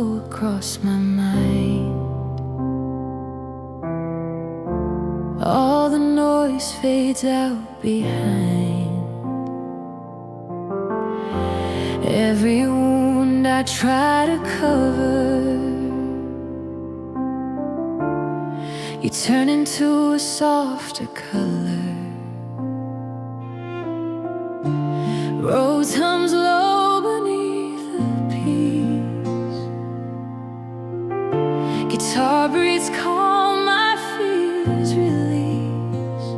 go across my mind. All the noise fades out behind. Every wound I try to cover, you turn into a softer color. Rose hums low beneath the peace. Guitar breathes calm, my fears release.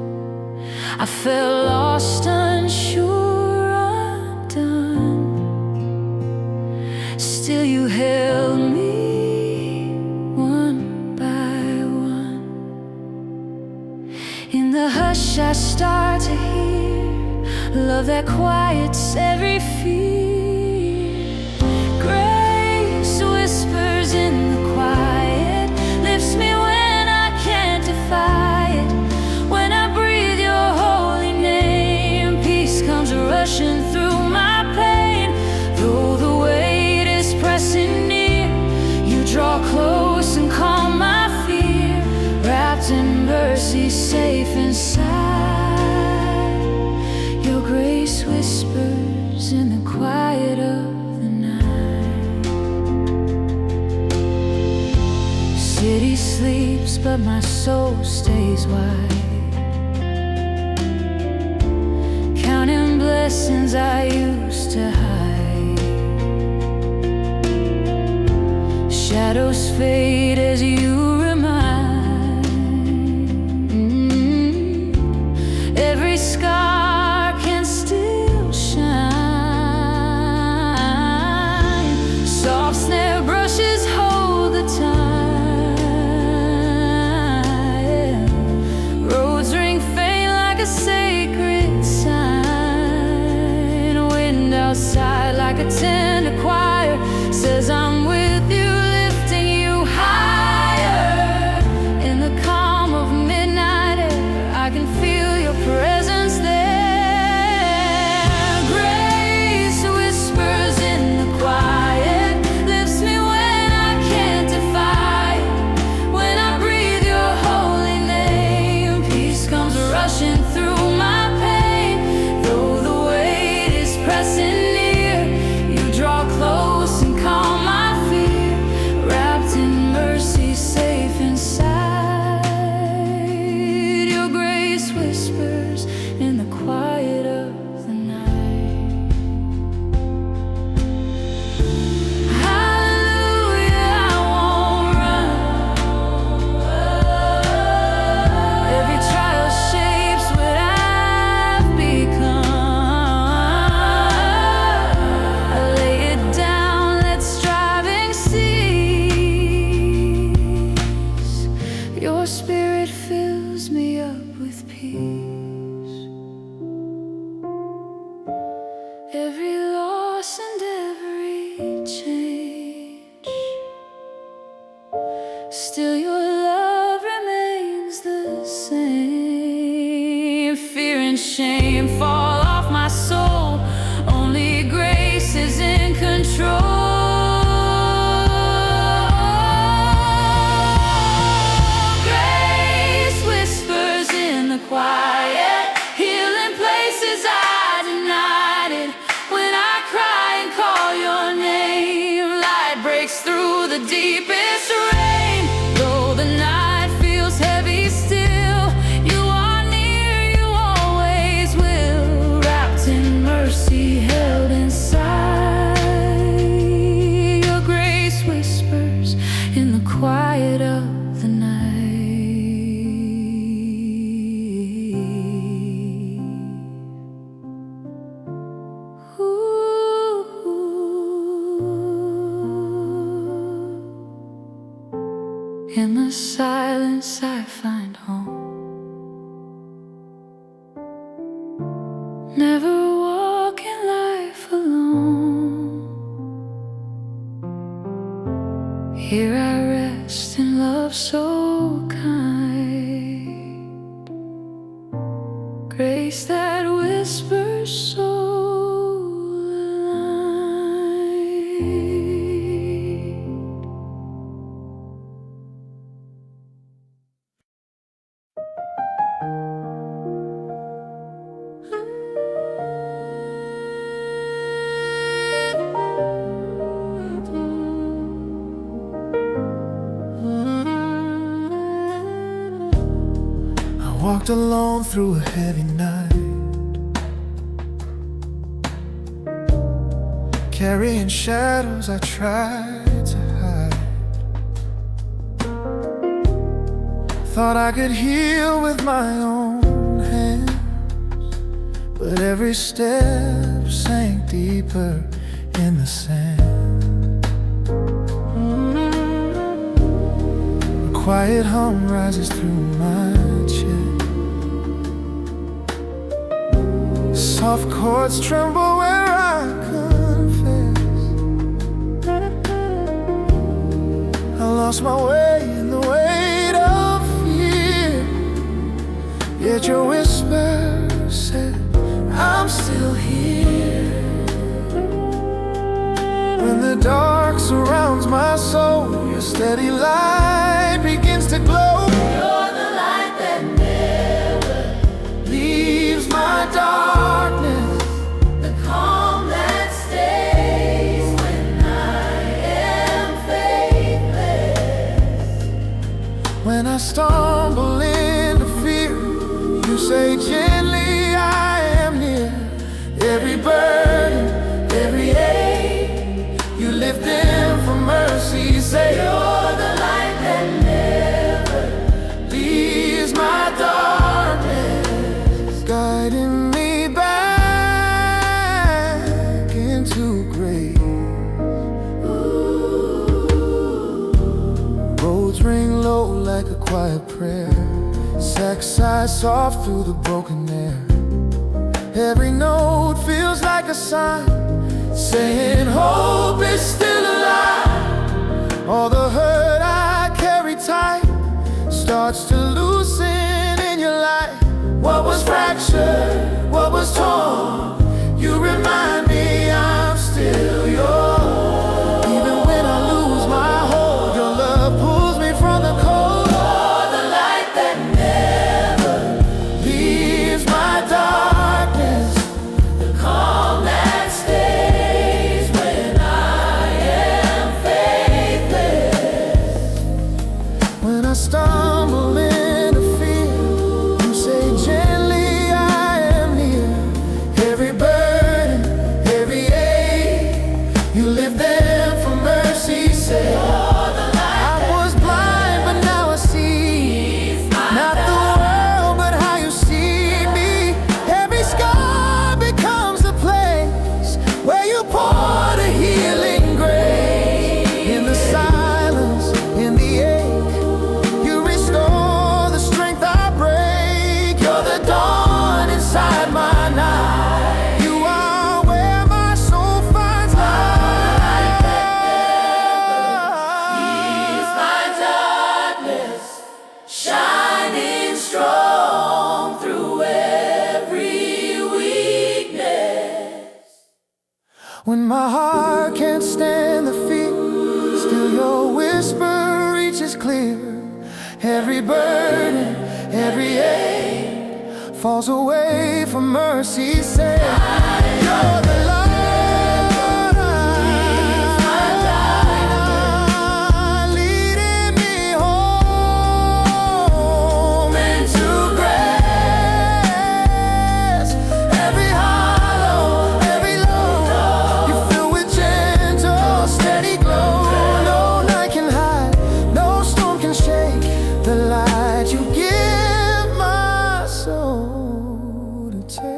I felt lost, unsure, undone. Still you held me one by one. In the hush I start to hear love that quiets every fear. Grace whispers in the quiet, lifts me when I can't defy it. When I breathe your holy name, peace comes rushing through my pain. Though the weight is pressing near, you draw close and calm my fear. Wrapped in mercy, safe inside. Grace whispers in the quiet of the night. City sleeps, but my soul stays wide, counting blessings I used to hide. Shadows fade as you remind. Every scar outside like a tender choir says I'm with you, lifting you higher. In the calm of midnight air, I can feel your presence there. Grace whispers in the quiet, lifts me when I can't defy it. When I breathe your holy name, peace comes rushing through my pain. Though the weight is pressing, close and calm my fear. Wrapped in mercy, safe inside. Your grace whispers in the quiet of the night. Hallelujah, I won't run. Every trial shapes what I've become. Your spirit fills me up with peace. Every loss and every change, still your love remains the same. Fear and shame fall off my soul, only grace is in control. Quiet, healing places I denied it. When I cry and call your name, light breaks through the deepest rain. Though the night feels heavy still, you are near, you always will. Wrapped in mercy, held inside. Your grace whispers in the quiet of the night. In the silence I find home. Never walk in life alone. Here I rest in love so kind. Grace that whispers so alive. Walked alone through a heavy night, carrying shadows I tried to hide. Thought I could heal with my own hands, but every step sank deeper in the sand. A quiet hum rises through my chest. Soft chords tremble where I confess. I lost my way in the weight of fear, yet your whisper said, I'm still here. When the dark surrounds my soul, your steady light begins to glow. You're the light that never Leaves my darkness, the calm that stays when I am faithless. when I stumble into fear, you say gently I am near. Every burden, every ache, you lift them for mercy. Say You're the light that never leaves my darkness, guiding me back into grace. Roads ring low like a quiet prayer, sacrifice soft through the broken air. Every note feels like a sign, saying hope is still alive. All the hurt I carry tight starts to loosen in your light. What was fractured, what was torn, you remind me I'm still yours. Even when I lose my hold, your love pulls me from the cold. You're the light that never Leaves my darkness, the calm that stays when I am faithless. when I stumble into fear, you say gently I am near. Every burden, every ache, you lift them for mercy. Say I was blind but now I see, not the world but how you see me. Every scar becomes a place where you pour the healing grace. In the silence, in the ache, you restore the strength I break. You're the dawn inside my night. You are where my soul finds Ease life. my darkness, shining strong through every weakness. When my heart can't stand the fear, still your whisper reaches clear. Every burden, every ache falls away for mercy's sake. You're the light, leading me home into grace. Every hollow, every low, you fill with gentle, steady glow. No night can hide, no storm can shake the light you give my soul to take.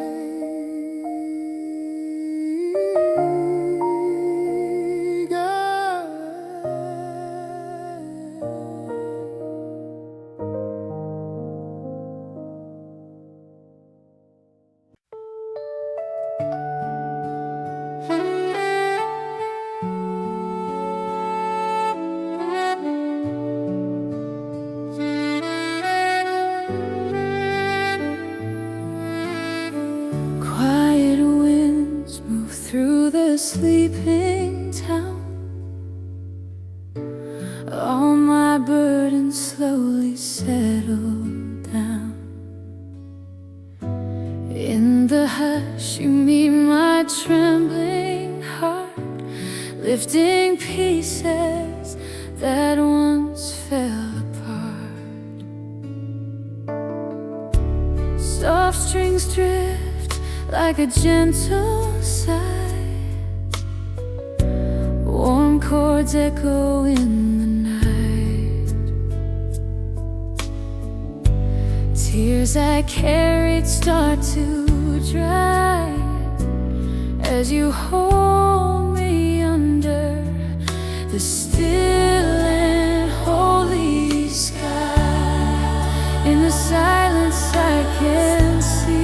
Quiet winds move through the sleeping town. All my burdens slowly settle down. In the hush you meet my trembling heart, lifting pieces that once fell apart. strings drift like a gentle sigh. Warm chords echo in the night. Tears I carried start to dry as you hold me under the still and holy sky. In the silence I can see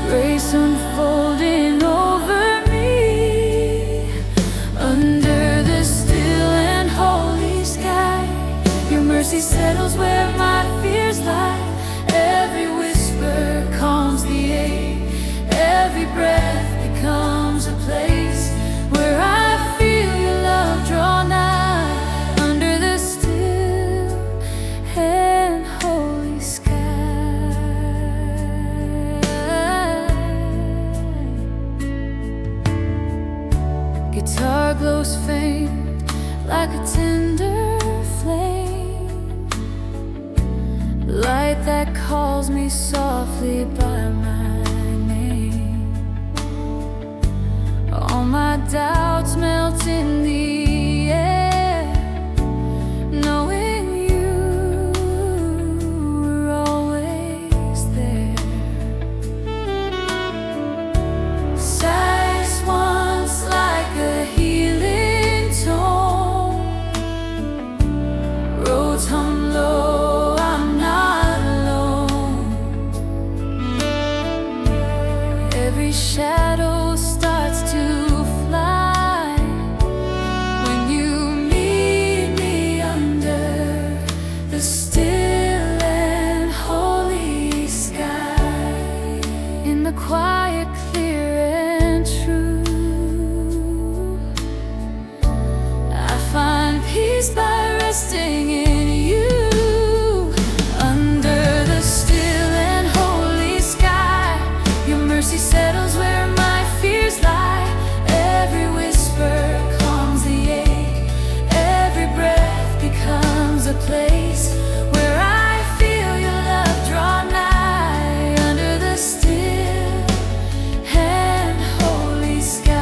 grace unfolding over me. Under the still and holy sky, your mercy settles where my fears lie. Every whisper calms the ache. Every breath becomes a place where I feel your love draw nigh. Under the still and holy sky. Guitar glows faint like a tender flame, light that calls me softly by my name. All my doubts melt in the air, knowing you were always there. Sighs once like a healing tone, roads hum low, I'm not alone. Every shadow starts to fly when you meet me under the still and holy sky. In the quiet, clear and true, I find peace by resting in you. Under the still and holy sky, your mercy settles where my fears lie. Every whisper calms the ache. Every breath becomes a place where I feel your love draw nigh. Under the still and holy sky.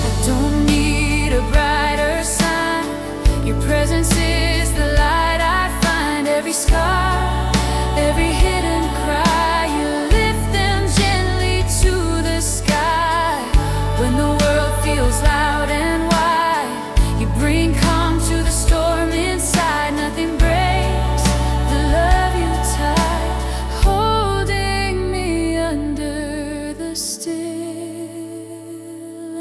I don't need a brighter sign. Your presence is the light I find. Every scar, every hidden cry, you lift them gently to the sky. When the world feels loud and wide, you bring calm to the storm inside. Nothing breaks the love you tie, holding me under the still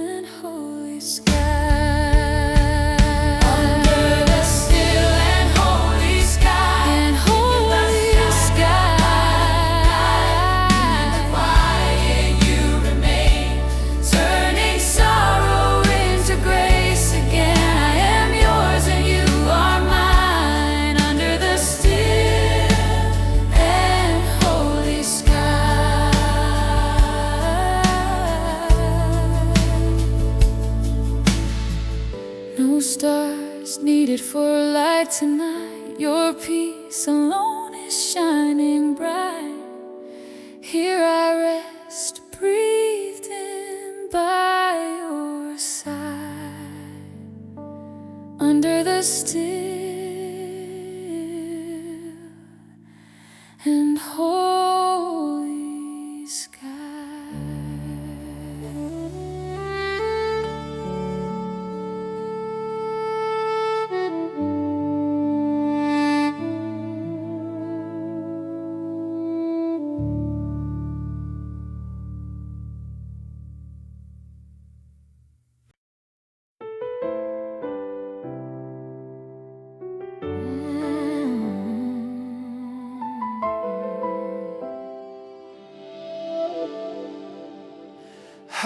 and holy sky. Under the still and holy sky, and holy sky. In the quiet you remain, turning sorrow into grace again. I am yours and you are mine. Under the still and holy sky. No stars needed for light tonight. Your peace alone is shining bright. Here I rest, breathed in by your side. Under the still and holy sky.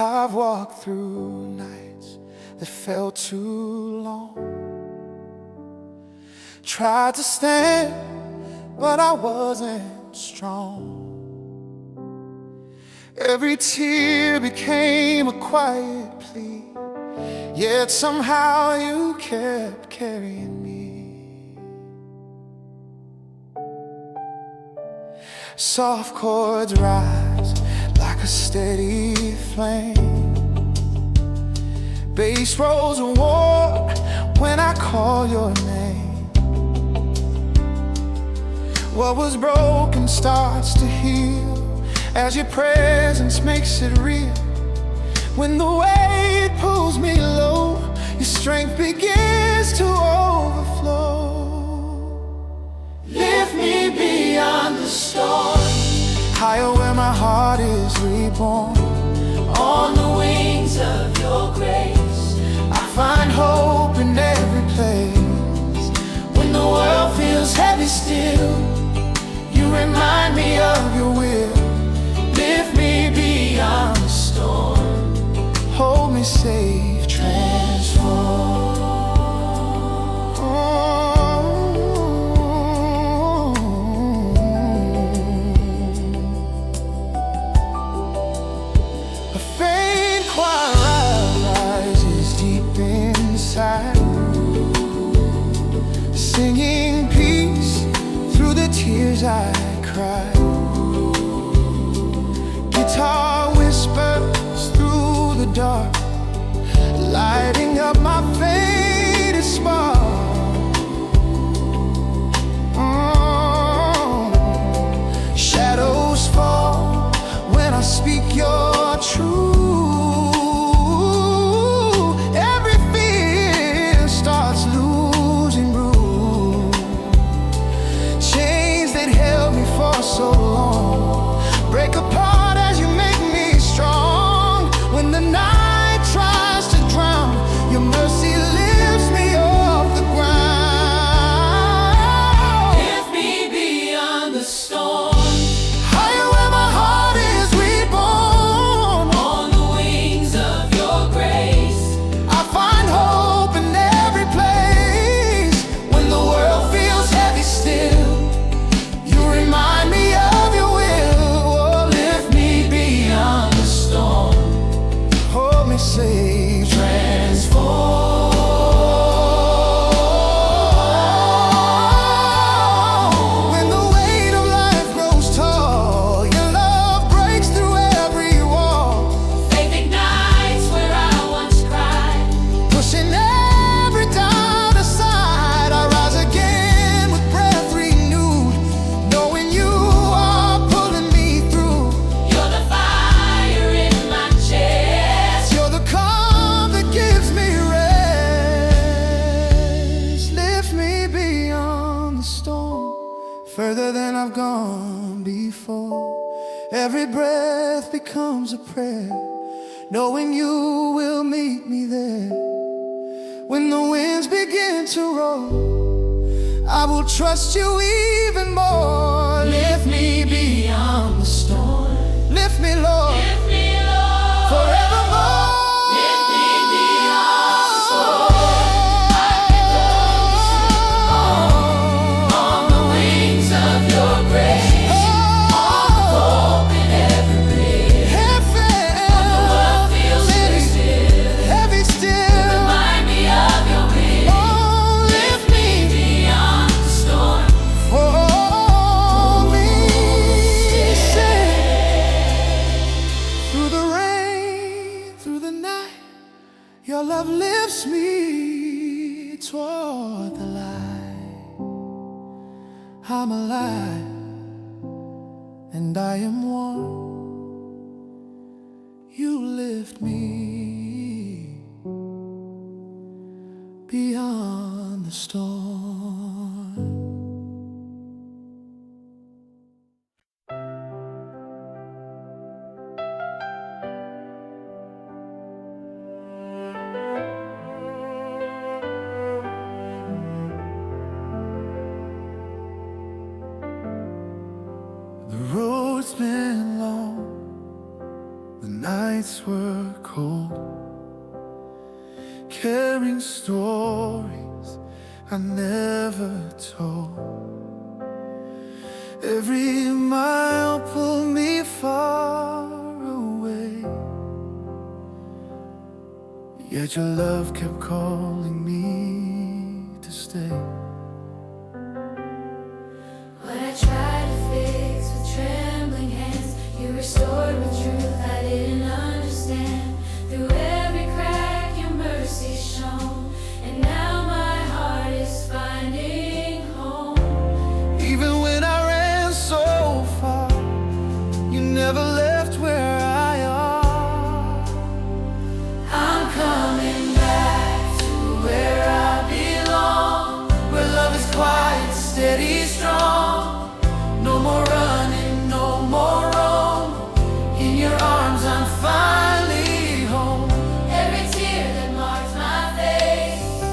I've walked through nights that felt too long. Tried to stand, but I wasn't strong. Every tear became a quiet plea. yet somehow you kept carrying me. Soft chords rise like a steady flame. Bass rolls warm when I call your name. What was broken starts to heal as your presence makes it real. When the weight pulls me low, your strength begins to overflow. Lift me beyond the storm, higher where my heart is reborn. On the wings of your grace, I find hope in every place. When the world feels heavy still, you remind me of your will. Lift me beyond the storm, hold me safe, transform. A faint choir rises deep inside, singing peace through the tears I cry. Guitar whispers through the dark, lighting up my faintest spark. Shadows fall when I speak your truth. Every fear starts losing root. Chains that held me for so long break apart as you make me strong. When the night tries to drown, your mercy lifts me off the ground. Lift me beyond the storm, higher where my heart is reborn. On the wings of your grace, I find hope in every place. When the world feels heavy still, you remind me of your will. Oh, lift me beyond the storm, hold me safe, transform. When the weight of life grows tall, your love breaks through every wall. Faith ignites where I once cried, pushing every doubt aside. I rise again with breath renewed, knowing you are pulling me through. You're the fire in my chest, you're the calm that gives me rest. Lift me beyond the storm, further than I've gone before. Every breath becomes a prayer, knowing you will meet me there. When the winds begin to roll, I will trust you even more. Lift me beyond the storm, lift me, Lord, forevermore. Lift me beyond the storm, on the wings of your grace, hope in every place. When the world feels heavy still, remind me of your will. Oh, lift me beyond the storm, hold me safe. Through the rain, through the night, your love lifts me toward the light. I'm alive and I am one. You lift me beyond the storm. The road's been long, the nights were cold, carrying stories I never told. Every mile pulled me far away, Yet your love kept calling me to stay. What I tried to fix with trembling hands, you restored with truth I didn't understand. Through every crack your mercy shone, and now my heart is finding home. Even when I ran so far, you never left where I are. I'm coming back to where I belong, Where love is quiet, steady, strong. No more running, no more roam. In your arms I'm finally home. every tear that marks my face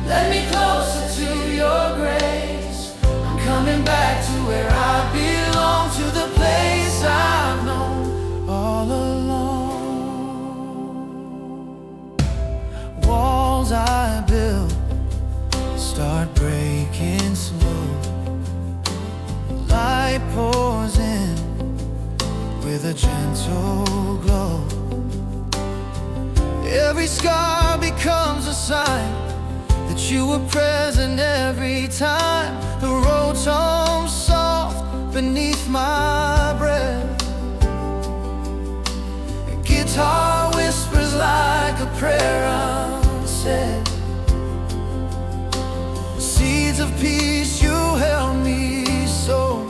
Let me closer to your grace. I'm coming back to where I belong, to the place I've known all along. Walls I built start breaking slow. Light pours in with a gentle glow. Every scar becomes a sign that you were present every time. The road home soft beneath my breath. A guitar whispers like a prayer unsaid. Seeds of peace you held me so,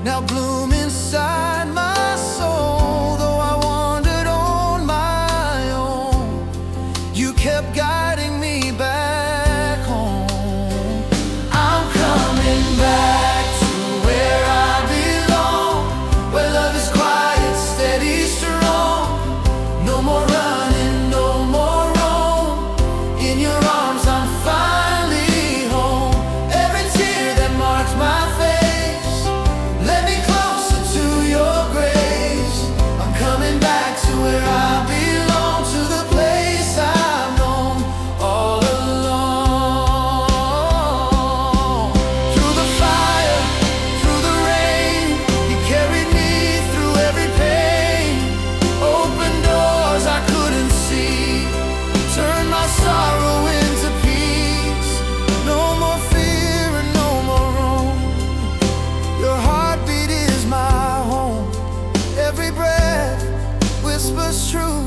now bloom inside my soul. Though I wandered on my own, you kept guiding me back home. I'm coming back to where I belong, where love is quiet, steady, strong. No more running, no more roam. In your arms I'm finally home. Every tear that marks my face, let me closer to your grace. I'm coming back to where I belong, to the place I've known all along. Through the fire, through the rain, you carried me through every pain. Open doors I couldn't see, turn my sorrow into peace. No more fear and no more roam. Your heartbeat is my home. Every breath whispers true.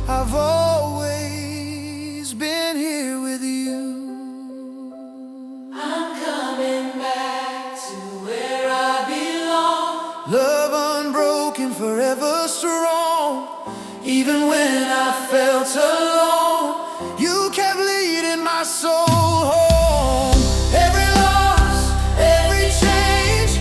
I've always been here with you. I'm coming back to where I belong. Love unbroken, forever strong. Even when I felt alone, you kept leading my soul home. Every loss, every change,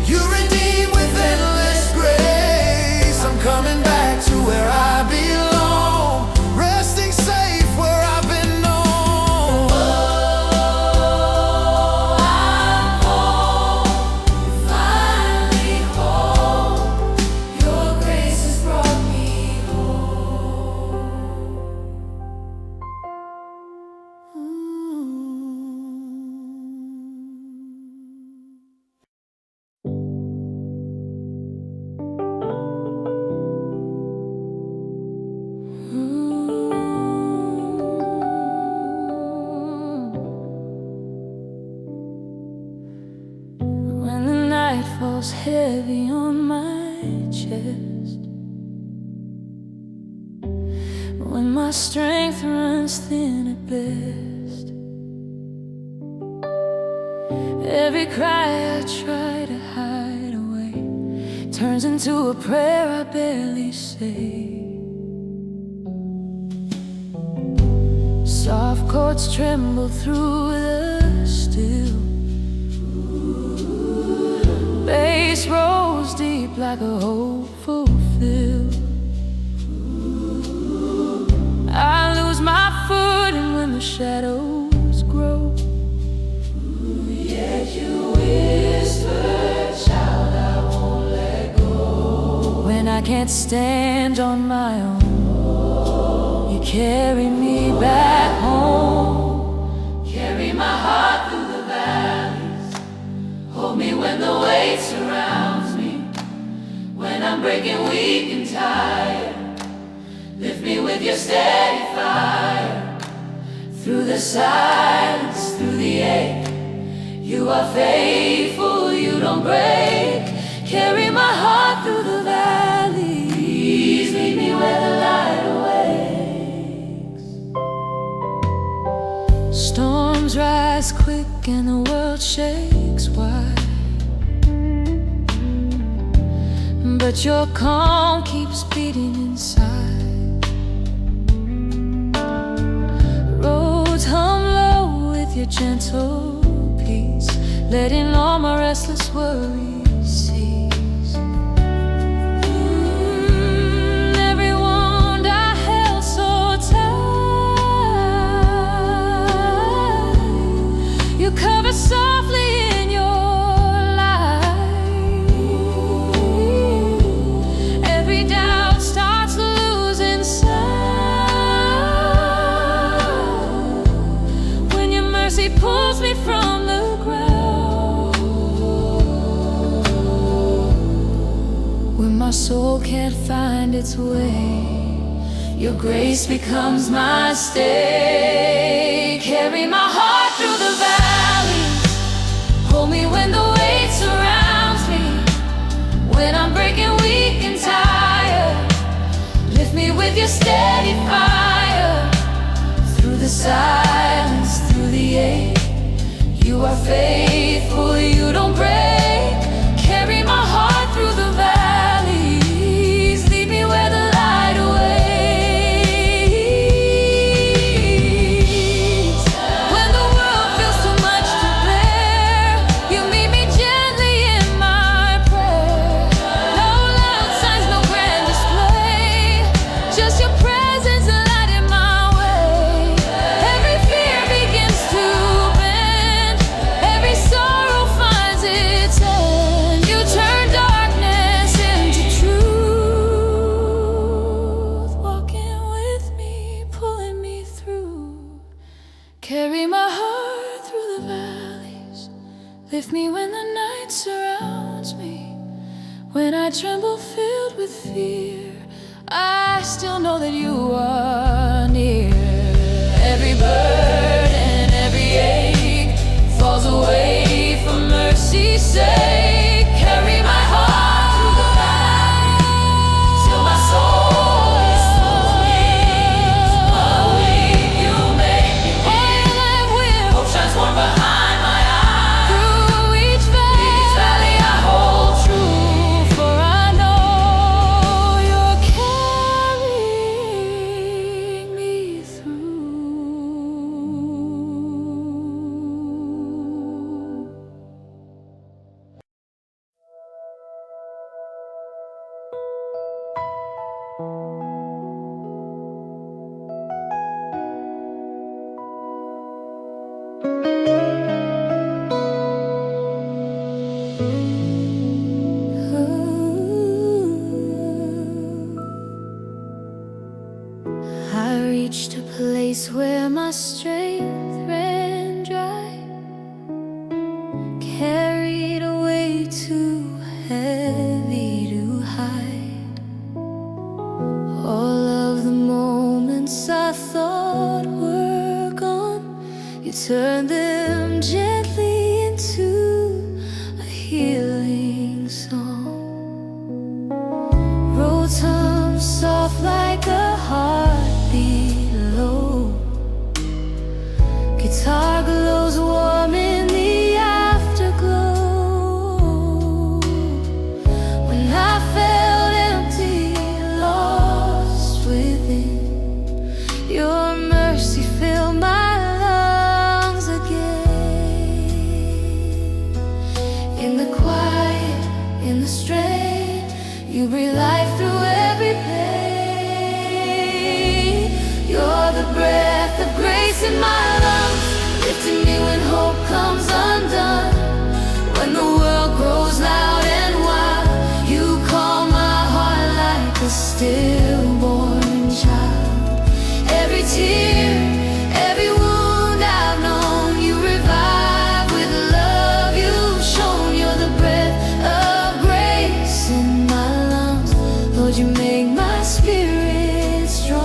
you redeemed with endless grace. I'm coming back to where I belong, resting safe where I've been known. I'm home, finally home. Your grace has brought me home. When the night falls heavy on my chest, when my strength runs thin at best, every cry I try to hide away turns into a prayer I barely say. Soft chords tremble through the still, bass rolls deep like a hope fulfilled. I lose my footing when the shadows grow, yet you whisper, child, I won't let go. When I can't stand on my own, you carry me back home. Carry my heart through the valleys, hold me when the weight surrounds me, when I'm breaking weak and tired. Lift me with your steady fire. Through the silence, through the ache, you are faithful, you don't break. Carry my heart through the valley. Please lead me where the light awakes. Storms rise quick and the world shakes wide, but your calm keeps beating inside. Roads hum low with your gentle peace, letting all my restless worries cease. Every wound I held so tight, you cover softly in your light. Every doubt starts losing sight when your mercy pulls me from the ground. When my soul can't find its way, your grace becomes my stay. Carry my heart through the valleys, hold me when the weight surrounds me. When I'm breaking weak and tired, lift me with your steady fire. Through the silence, through the ache, you are faithful, you don't break. Carry my heart through the valleys, lead me where the light awaits. When the world feels too much to bear, you meet me gently in my prayer. No loud signs, no grand display, just your presence lighting my way. Every fear begins to bend, every sorrow finds its end. You turn darkness into truth, walking with me, pulling me through. Carry my heart through the valleys, lift me when the night surrounds me. When I tremble filled with fear, I still know that you are near. Every burden, every ache falls away for mercy's sake. Carry my heart through the valley till my soul is complete. What will you make me feel? Hope shines warm behind my eyes. Through each valley I hold true, for I know you're carrying me through. I reached a place where my strength ran dry, carried away too heavy to hide. All of the moments I thought were gone, you turned them gently into a healing song. Roads hum soft like a heartbeat low, guitar glows warm in the afterglow. When I felt empty, lost within, your mercy filled my lungs again. In the quiet, in the strain, you breathe life through every pain. You're the breath of grace in my lungs, lifting me when hope comes undone. When the world grows loud and wild, you calm my heart like a stillborn child. Every tear, every wound I've known, you revive with love you've shown. You're the breath of grace in my lungs, Lord, you make my spirit strong.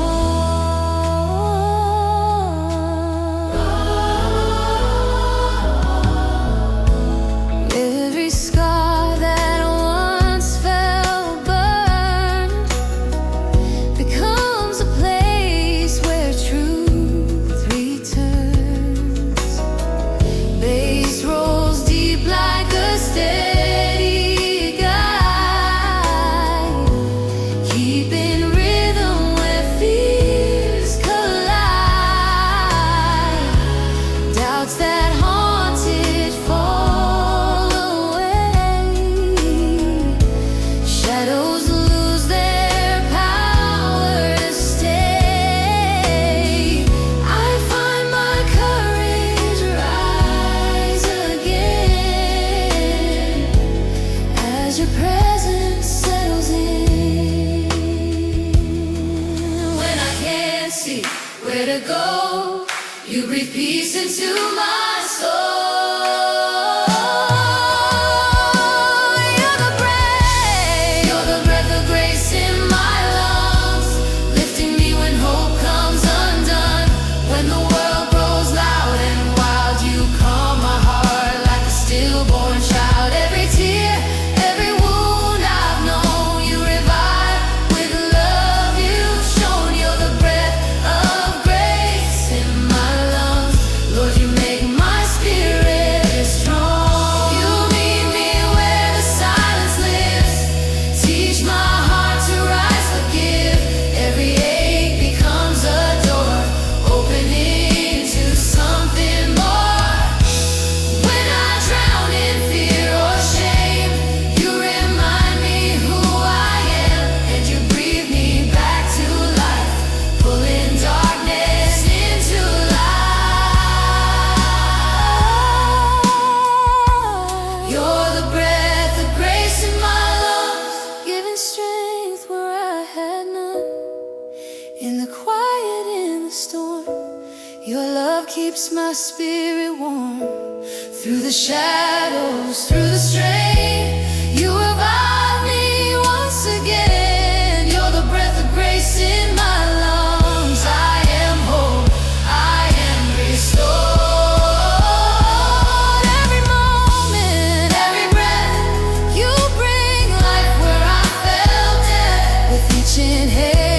breathe peace into my soul. Your love keeps my spirit warm. Through the shadows, through the strain, you revive me once again. You're the breath of grace in my lungs. I am whole, I am restored. Every moment, every breath, you bring life where I felt death. With each inhale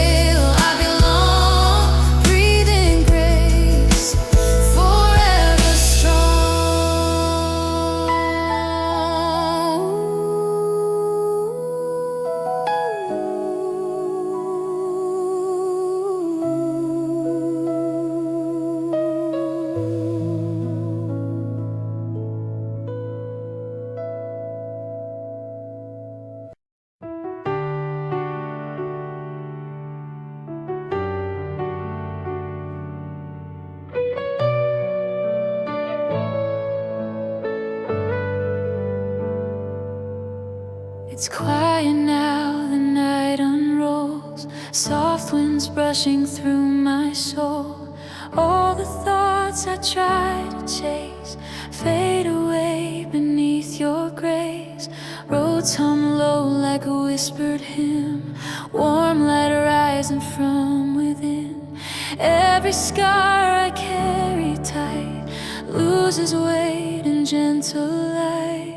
It's quiet now, the night unrolls, soft winds brushing through my soul. All the thoughts I try to chase fade away beneath your grace. Roads hum low like a whispered hymn, warm light rising from within. Every scar I carry tight loses weight in gentle light.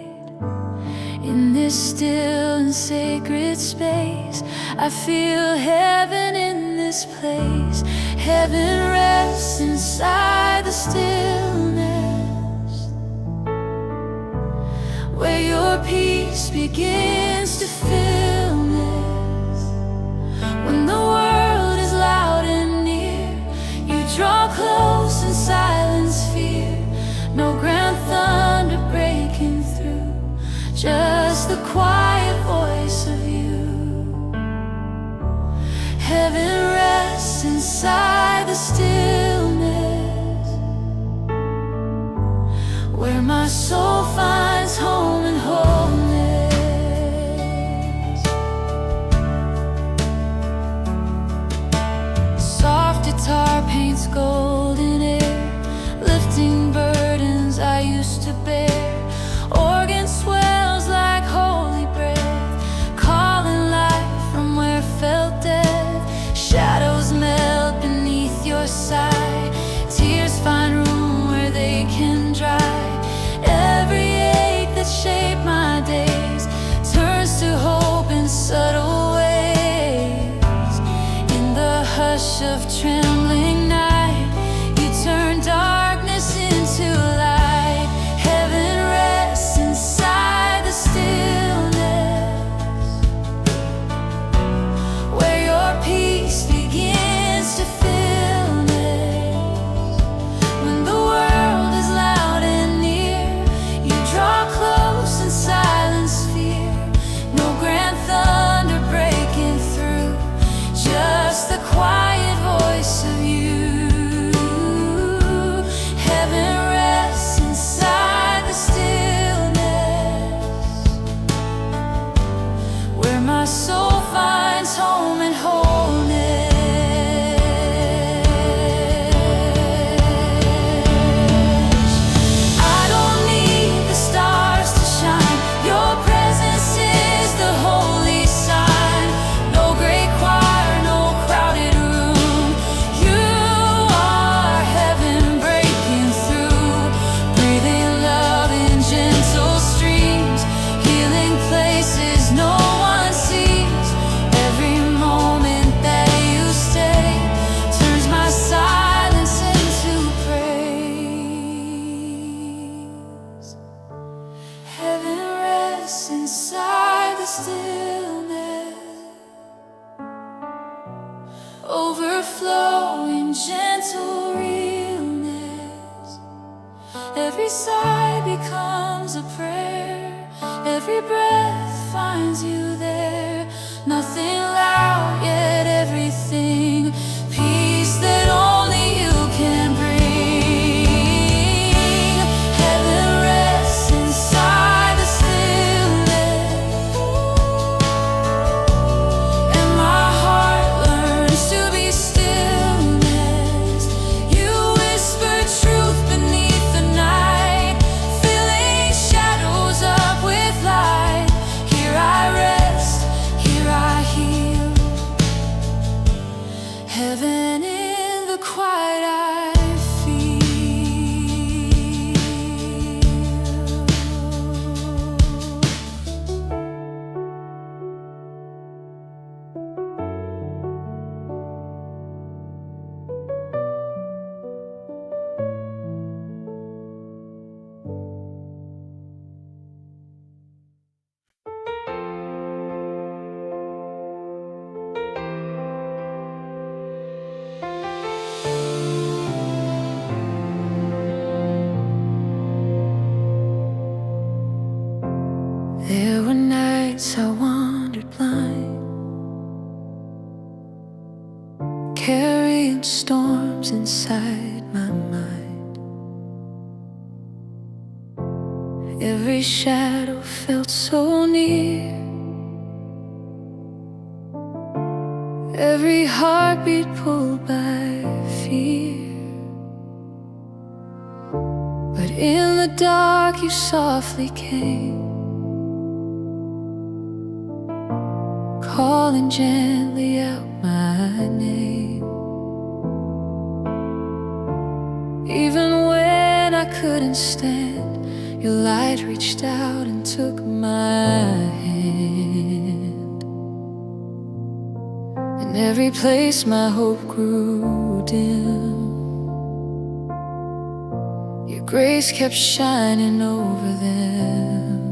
In this still and sacred space, I feel heaven in this place. Heaven rests inside the stillness, where your peace begins to fill this. When the world is loud and near, you draw close and silence fear. No grand thunder breaking through, just the quiet voice of you. Heaven rests inside the stillness, where my soul finds home and wholeness. Soft guitar paints golden air, lifting burdens I used to bear. Organ swells like holy breath, calling life from where felt death. Shadows melt beneath your side, tears find room where they can dry. Every ache that shaped my days turns to hope in subtle ways. In the hush of trembling night, you turn darkness into light. Heaven rests inside the stillness, where your peace begins to fillness. When the world is loud and near, you draw close and silence fear. No grand thunder breaking through, just the quiet voice of overflowing, gentle realness. Every sigh becomes a prayer, every breath finds you there. Nothing loud, yet everything. Peace that only you can bring. Heaven rests inside the stillness, and my heart learns to be stillness. You whisper truth beneath the night, filling shadows up with light. Here I rest, here I heal. Heaven in the quiet I feel. There were nights I wandered blind, carrying storms inside my mind. Every shadow felt so near, every heartbeat pulled by fear. But in the dark you softly came, calling gently out my name. Even when I couldn't stand, your light reached out and took my hand. In every place my hope grew dim, your grace kept shining over them.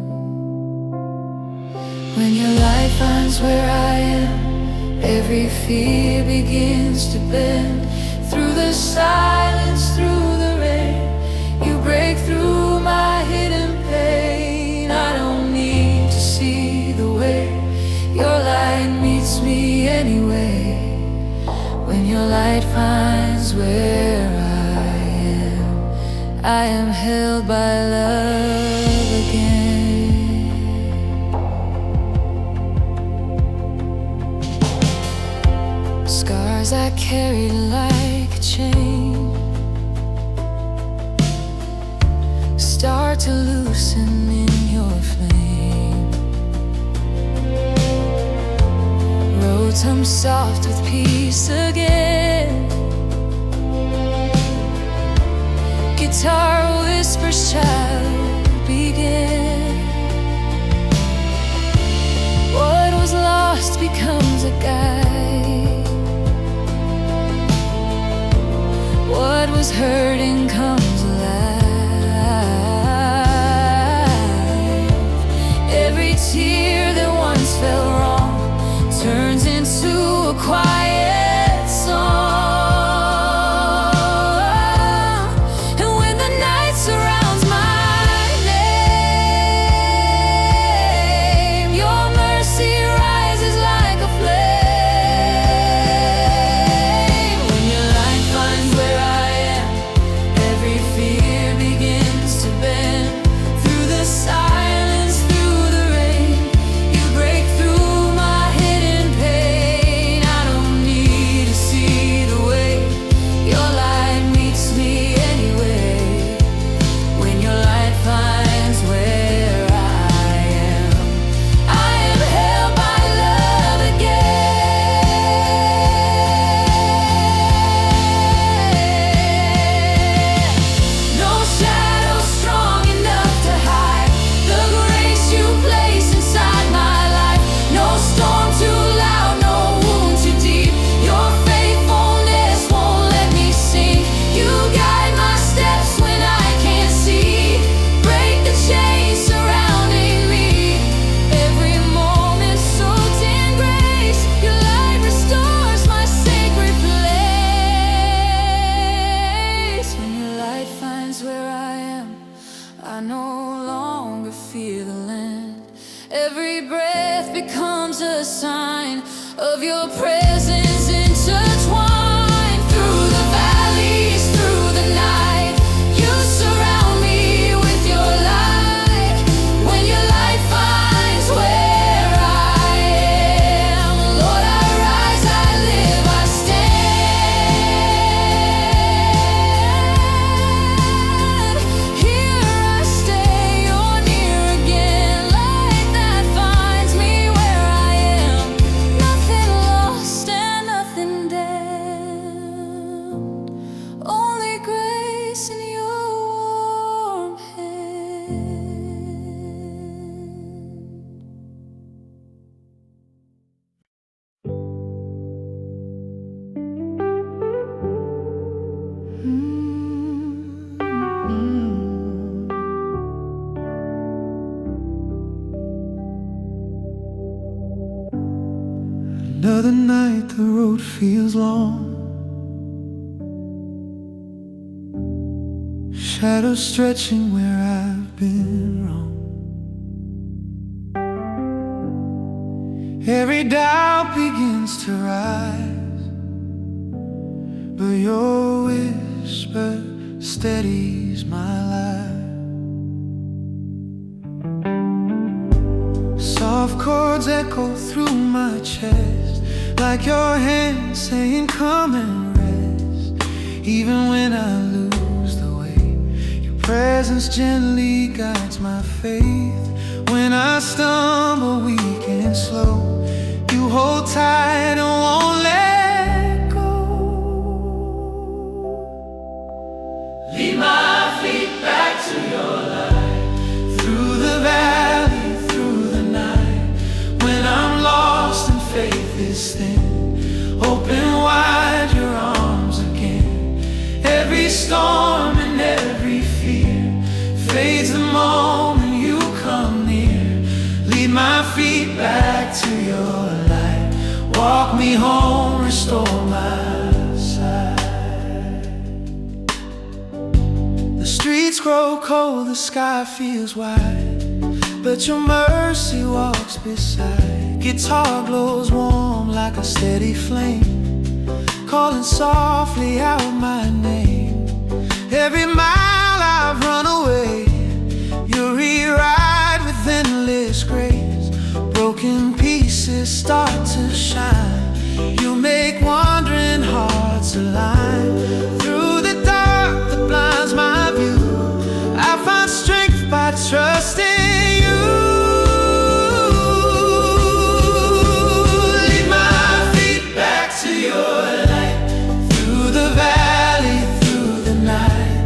When your light finds where I am, every fear begins to bend. Through the silence, through the rain, you break through my hidden pain. I don't need to see the way, your light meets me anyway. When your light finds where I am held by love again. Scars I carried like a chain start to loosen in your flame. Roads hum soft with peace again. Guitar whispers, child, begin. What was lost becomes a guide. What was hurting comes alive. Every tear that once felt wrong turns into a quiet song. of your presence intertwined through the valleys, through the night. You surround me with your light. When your light finds where I am, Lord, I rise, I live, I stand. Here I stay, you're near again. Light that finds me where I am. Nothing lost and nothing damned. Only grace in your warm hand. Another night, the road feels long. Shadows stretching where I've been wrong. Every doubt begins to rise, but your whisper steadies my life. Soft chords echo through my chest, like your hand saying come and rest. Even when I lose the way, your presence gently guides my faith. When I stumble weak and slow, you hold tight and won't let go. Lead my feet back to your light, through the valley, through the night. When I'm lost and faith is thin, open wide your arms again. Every storm and every fear fades the moment you come near. Lead my feet back to your light. Walk me home, restore my sight. The streets grow cold, the sky feels wide, but your mercy walks beside. Guitar glows warm like a steady flame, calling softly out my name. Every mile I've run away, you rewrite with endless grace. Broken pieces start to shine, you make wandering hearts align. Through the dark that blinds my view, I find strength by trusting you. Lead my feet back to your light, through the valley, through the night.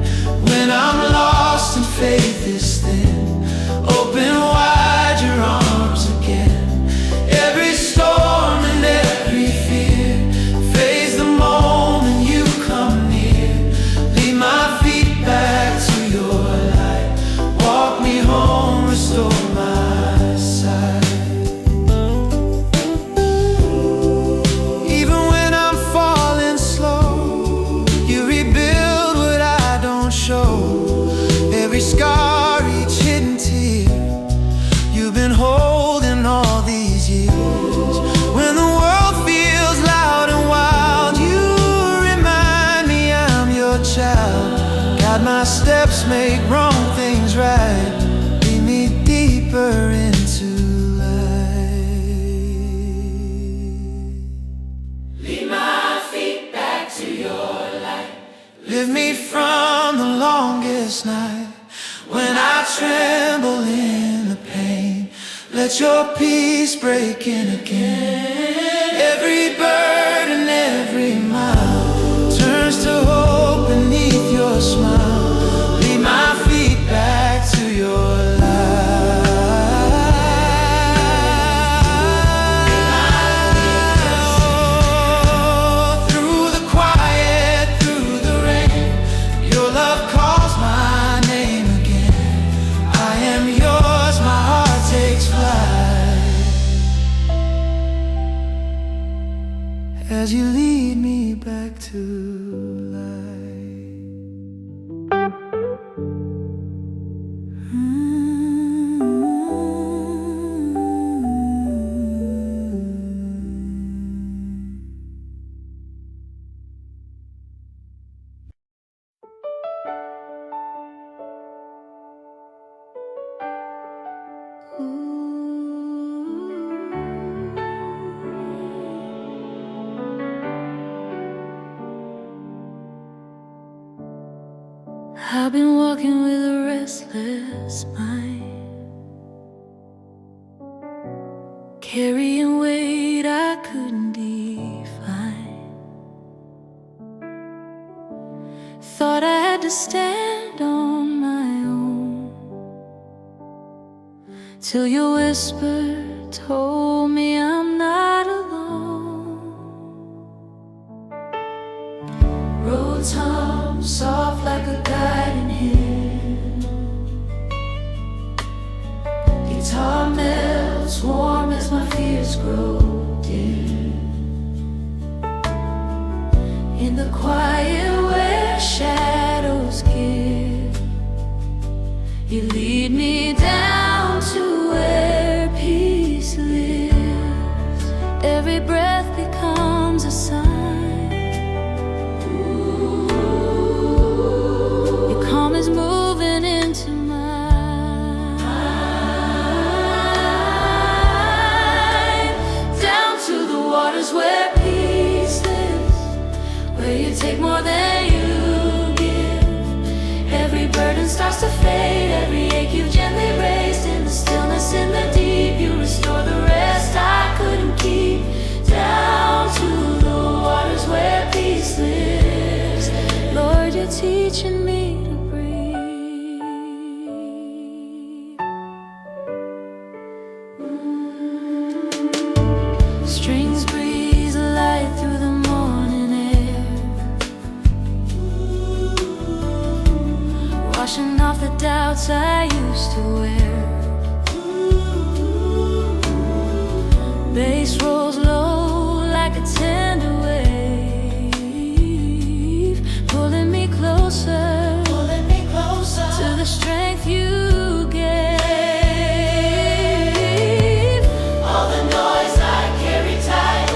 When I'm lost and faith is thin, open wide your arms again. Every storm and every fear fades the moment you come near. Lead my feet back to your light. Walk me home, restore my sight. Even when I'm falling slow, you rebuild what I don't show. Every scar, each hidden tear, you've been holding all these years. When the world feels loud and wild, you remind me I'm your child. Guide my steps, make wrong things right. Lead me deeper into light. Lead my feet back to your light. Lift me from the longest night. When I tremble in the pain, let your peace break in again. Every burden, every mile turns to hope beneath your smile. Lead my feet back to your light. Through the quiet, through the rain, your love calls my name again. I am yours, my heart takes flight as you lead me back to light. I've been walking with a restless mind, carrying weight I couldn't define. Thought I had to stand on my own, till your whisper told me I'm not alone. Roads hum soft like a guiding hand, guitar melts warm as my fears grow dim. In the quiet where shadows give, you lead me down to where peace lives. Every breath becomes a sign. Your calm is moving into mine. Down to the waters where peace lives, where you take more than you give. Every burden starts to fade, every ache you've gently raised. In the stillness, in the deep, you restore the rest I couldn't keep. Down to the waters where peace lives, Lord, you're teaching me to breathe. Strings breeze light through the morning air, washing off the doubts I used to wear. Bass rolls low like a tender wave, pulling me closer to the strength you gave. All the noise I carry tight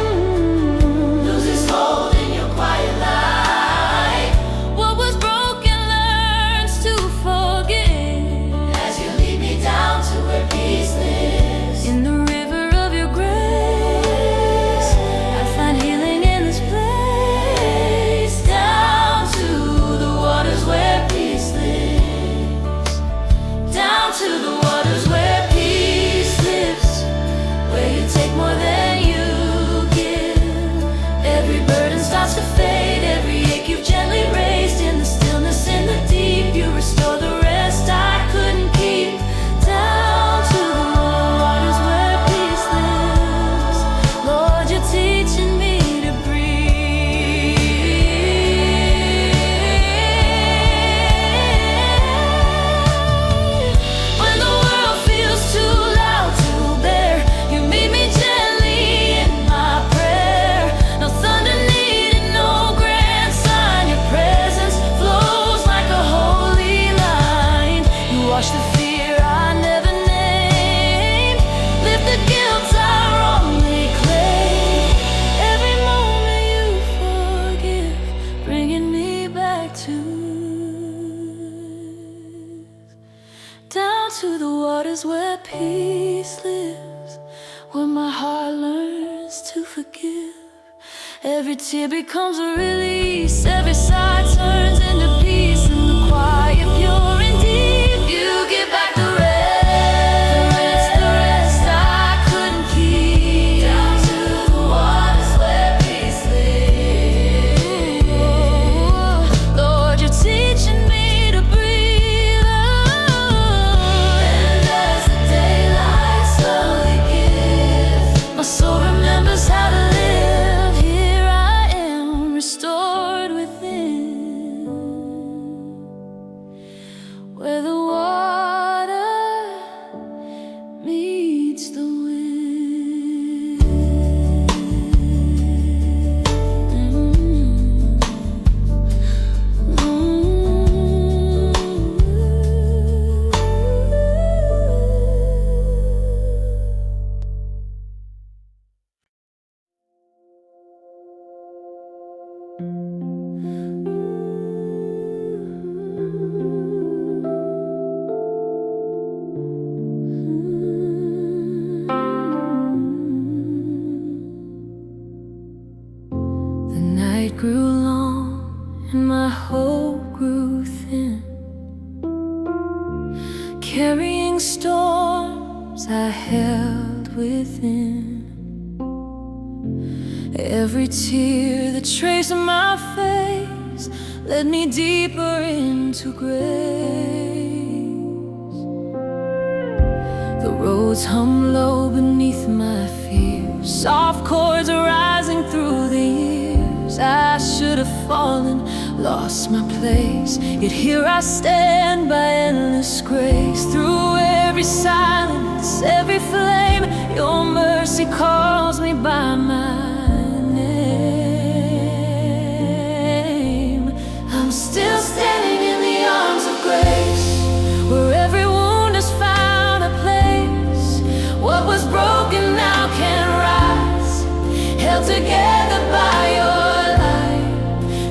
loses hold in your quiet light. What was broken learns to forgive, as you lead me down to where peace lives. In the river of your grace, I find healing in this place. Down to the waters where peace lives. Down to the waters where peace lives, where you take more than you give. Every burden starts to fade, every ache you've gently raised. In the stillness, in the deep, you restore the rest I couldn't keep. Down to the waters where peace lives, Lord, you're teaching me to breathe. When the world feels too loud to bear, you meet me gently in my prayer. No thunder needed, no grand sign. Your presence flows like a holy line. You wash the fear I never named, lift the guilt I wrongly claim. Every moment you forgive, bringing me back to down to the waters where peace lives, where my heart learns to forgive. Every tear becomes a release, every sigh turns into peace. In the quiet, pure and deep, you give back the rest, the rest I couldn't keep. Down to the waters where peace lives, Lord, you're teaching me to breathe. And as the daylight slowly gives, my soul remembers how to live. Here I am, restored within, where the water meets the wind. The night grew long and my hope grew thin. carrying storms I held within. Every tear that traced my face led me deeper into grace. The roads hum low beneath my fears, soft chords are rising through the years. I should have fallen, lost my place, yet here I stand by endless grace. Through every silence, every flame, your mercy calls me by my name. I'm still standing in the arms of grace, where every wound has found a place. What was broken now can rise, held together by your light.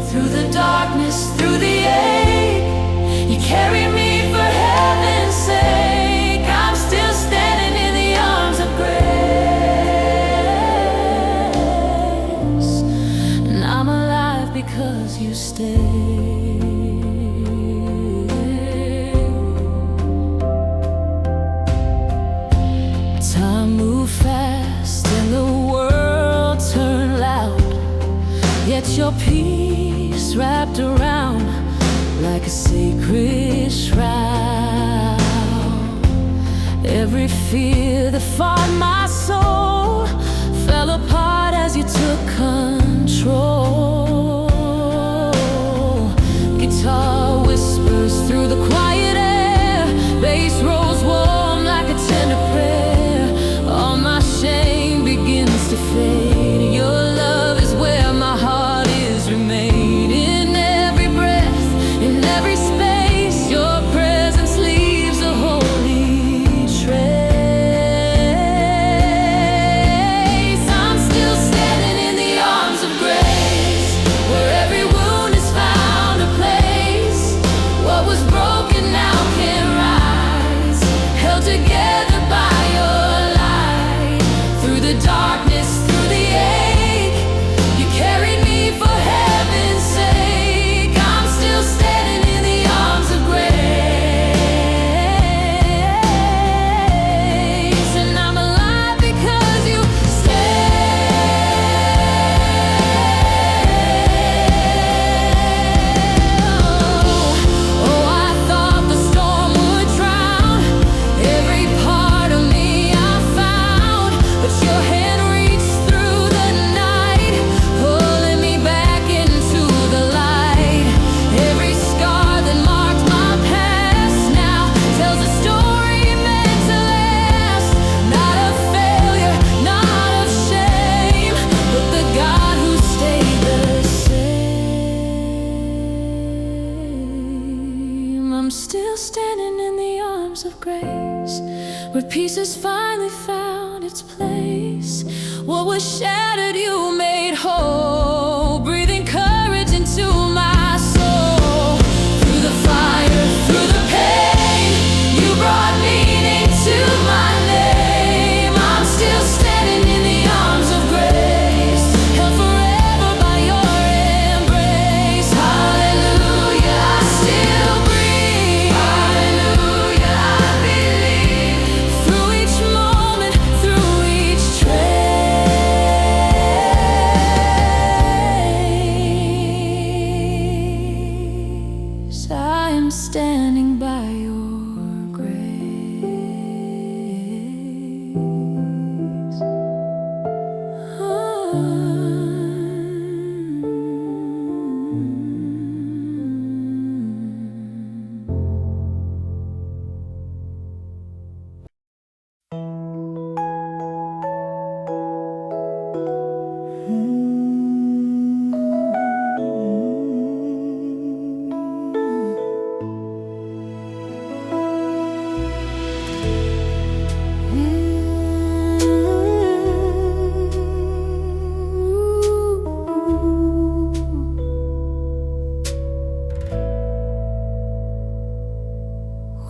Through the darkness, through the ache, you carry me for heaven's sake. I'm still standing in the arms of grace, and I'm alive because you stay. Time moved fast and the world turned loud, yet your peace wrapped around like a sacred shroud. Every fear that fought my soul fell apart as you took control. Guitar whispers through the quiet air, bass rolls warm like a tender prayer. All my shame begins to fade. Your love is where my heart is remain. In every breath, in every space, your presence leaves a holy trace. I'm still standing in the arms of grace, where every wound has found a place. What was broken now can rise, held together by your light. Through the darkness, through the ache, you carried me for heaven's sake. I'm still standing in the arms of grace, and I'm alive because you stay. Oh, I thought the storm would drown every part of me I found, but your hand reached through the night, pulling me back into the light. Every scar that marked my past now tells a story meant to last. Not of failure, not of shame, but the God who stayed the same. I'm still standing in the arms of grace, where peace has finally found its place. What was shattered you made whole, breathing courage into my soul. Through the fire, through the pain, you brought meaning to my name. I'm still standing in the arms of grace, held forever by your embrace. Hallelujah, I still breathe. Hallelujah, I believe. Through each moment, through each trace, I am standing by your grace.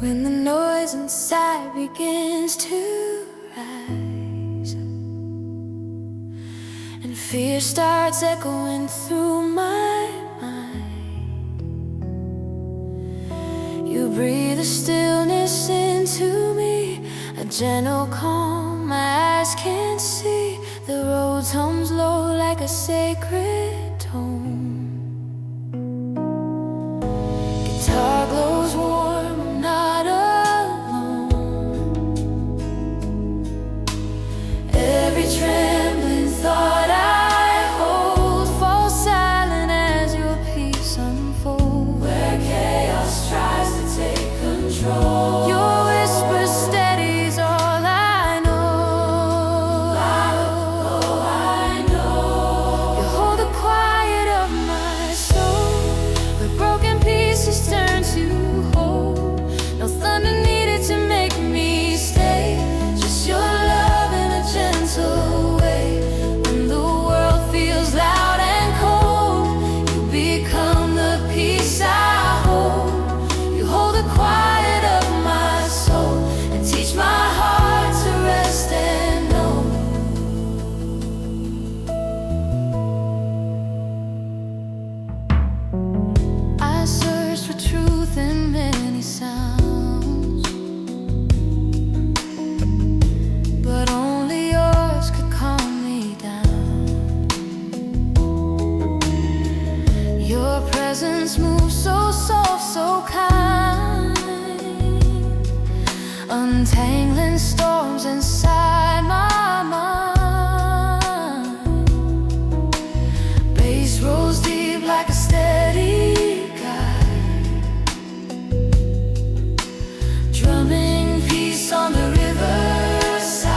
When the noise inside begins to rise, and fear starts echoing through my mind, you breathe a stillness into a gentle calm my eyes can't see. The road hums low like a sacred tone. Guitar glows warm, I'm not alone. Every trembling thought I hold falls silent as your peace unfolds. Where chaos tries to take control, your whisper steadies all I know. I know you hold the quiet of my soul, where broken pieces turn to whole. No thunder needed to make me stay, just your love in a gentle way. When the world feels loud and cold, you become the peace I hold. You hold the quiet of my soul and teach my heart to rest and know. I searched for truth in many sounds, but only yours could calm me down. Your presence moves so soft, so kind, untangling storms inside my mind. Bass rolls deep like a steady guide, drumming peace on the riverside.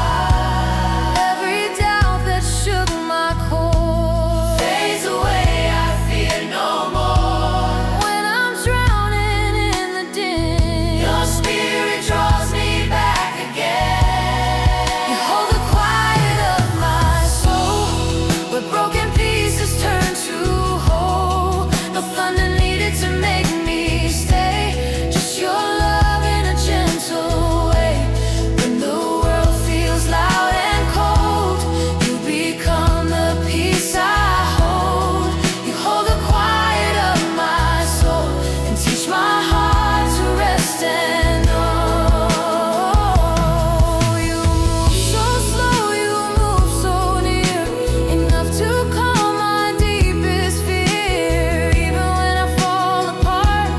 Every doubt that shook my core fades away, I fear no more. When I'm drowning in the din, your spirit draws me back again. You hold the quiet of my soul, where broken pieces turn to whole. No thunder needed to make me stay, just your love in a gentle way. When the world feels loud and cold, you become the peace I hold. You hold the quiet of my soul and teach my heart to rest and know. You move so slow, you move so near, enough to calm my deepest fear. Even when I fall apart,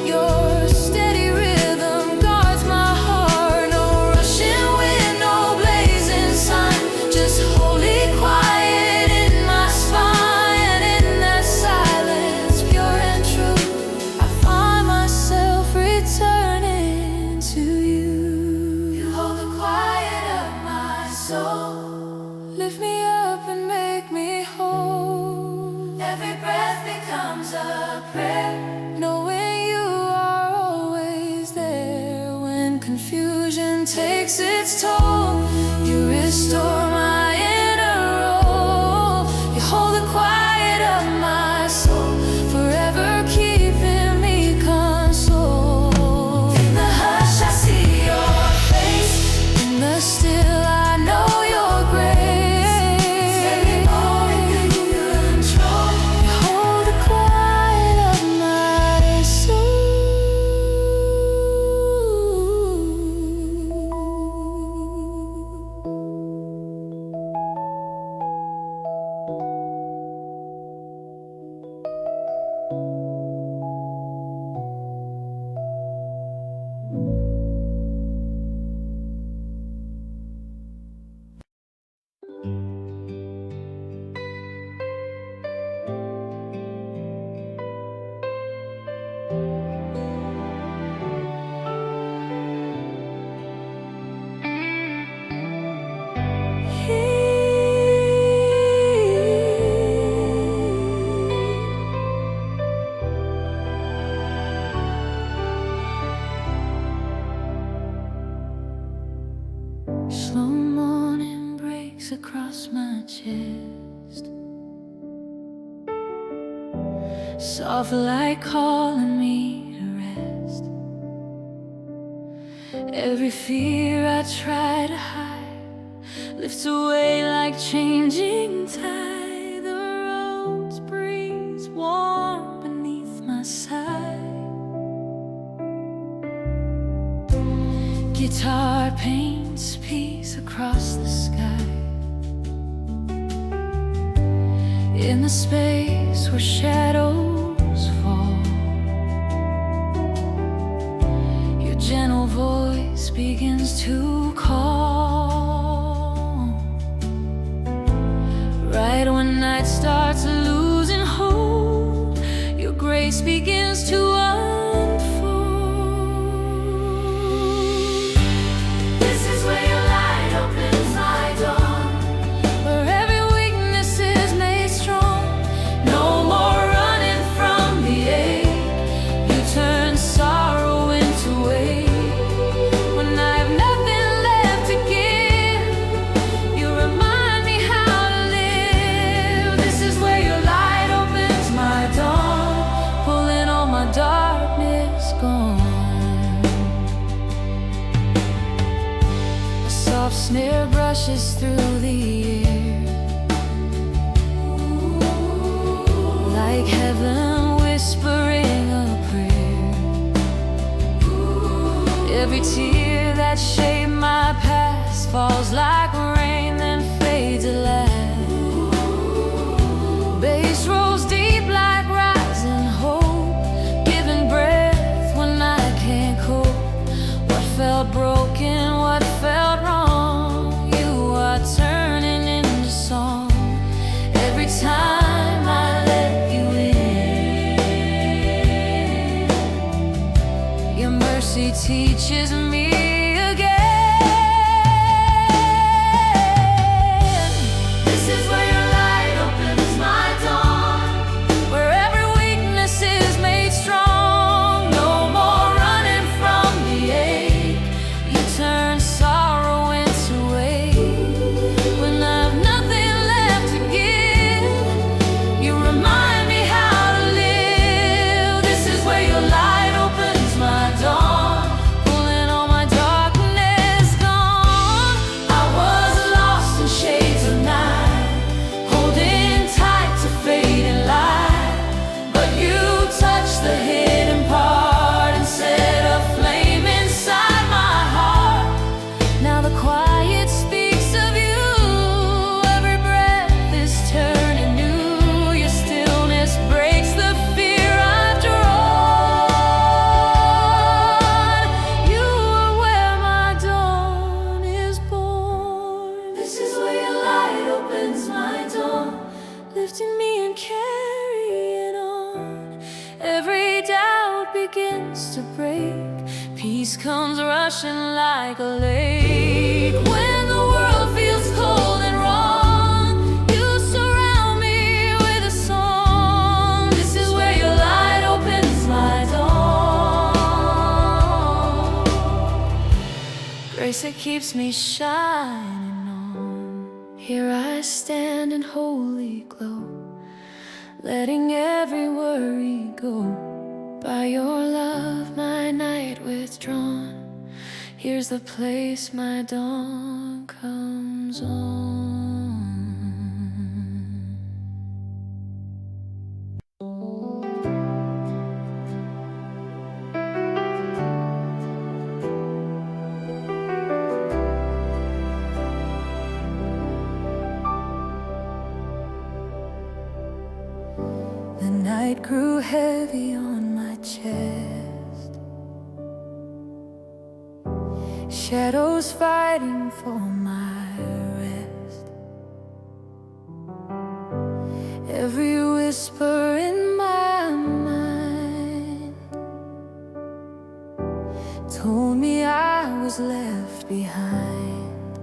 your steady rhythm guards my heart. No rushing wind, no blazing sun, just holy quiet in my spine. And in that silence, pure and true, I find myself returning to you. You hold the quiet of my soul, lift me up and make me whole. Every breath becomes a prayer, knowing you are always there. When confusion takes its toll, you restore my inner role. You hold the quiet of my soul, forever keeping me consoled. In the hush I see your face, in the still I know your grace. Every moment you control, you hold the quiet of my soul. Slow morning breaks across my chest, soft light calling me to rest. Every fear I try to hide lifts away like changing tide. The roads breeze warm beneath my side, Guitar paints peace across the sky, in the space where shadows fall. Your gentle voice begins to call. Right when night starts losing hold, your grace begins to unfold. This is where your light opens my dawn, where every weakness is made strong. No more running from the ache. You turn sorrow into weight. When I have nothing left to give, you remind me how to live. This is where your light opens my dawn, pulling all my darkness gone. A soft snare brushes through the air, like heaven whispering a prayer. Every tear that shaped my past falls like rain, then fades at last. Bass rolls deep like rising hope, giving breath when I can't cope. What felt broken, what felt wrong, you are turning into song. Every time I let you in, your mercy teaches me again. This is where your light opens my dawn, where every weakness is made strong. No more running from the ache. You turn sorrow into weight. When I have nothing left to give, you remind me how to live. This is where your light opens my dawn, pulling all my darkness gone. I was lost in shades of night, holding tight to fading light, but you touched the hidden part and set a flame inside my heart. Now the quiet speaks of you. Every breath is turning new. Your stillness breaks the fear I've drawn. You are where my dawn is born. This is where your light opens my dawn, lifting me and carrying on. Every doubt begins to break. Peace comes rushing like a lake. When the world feels cold and wrong, you surround me with a song. This is where your light opens my dawn, grace that keeps me shining on. Here I stand in holy glow, letting every worry go. By your love, my night withdrawn. Here's the place my dawn comes on. The night grew heavy on my chest, shadows fighting for my rest. Every whisper in my mind told me I was left behind.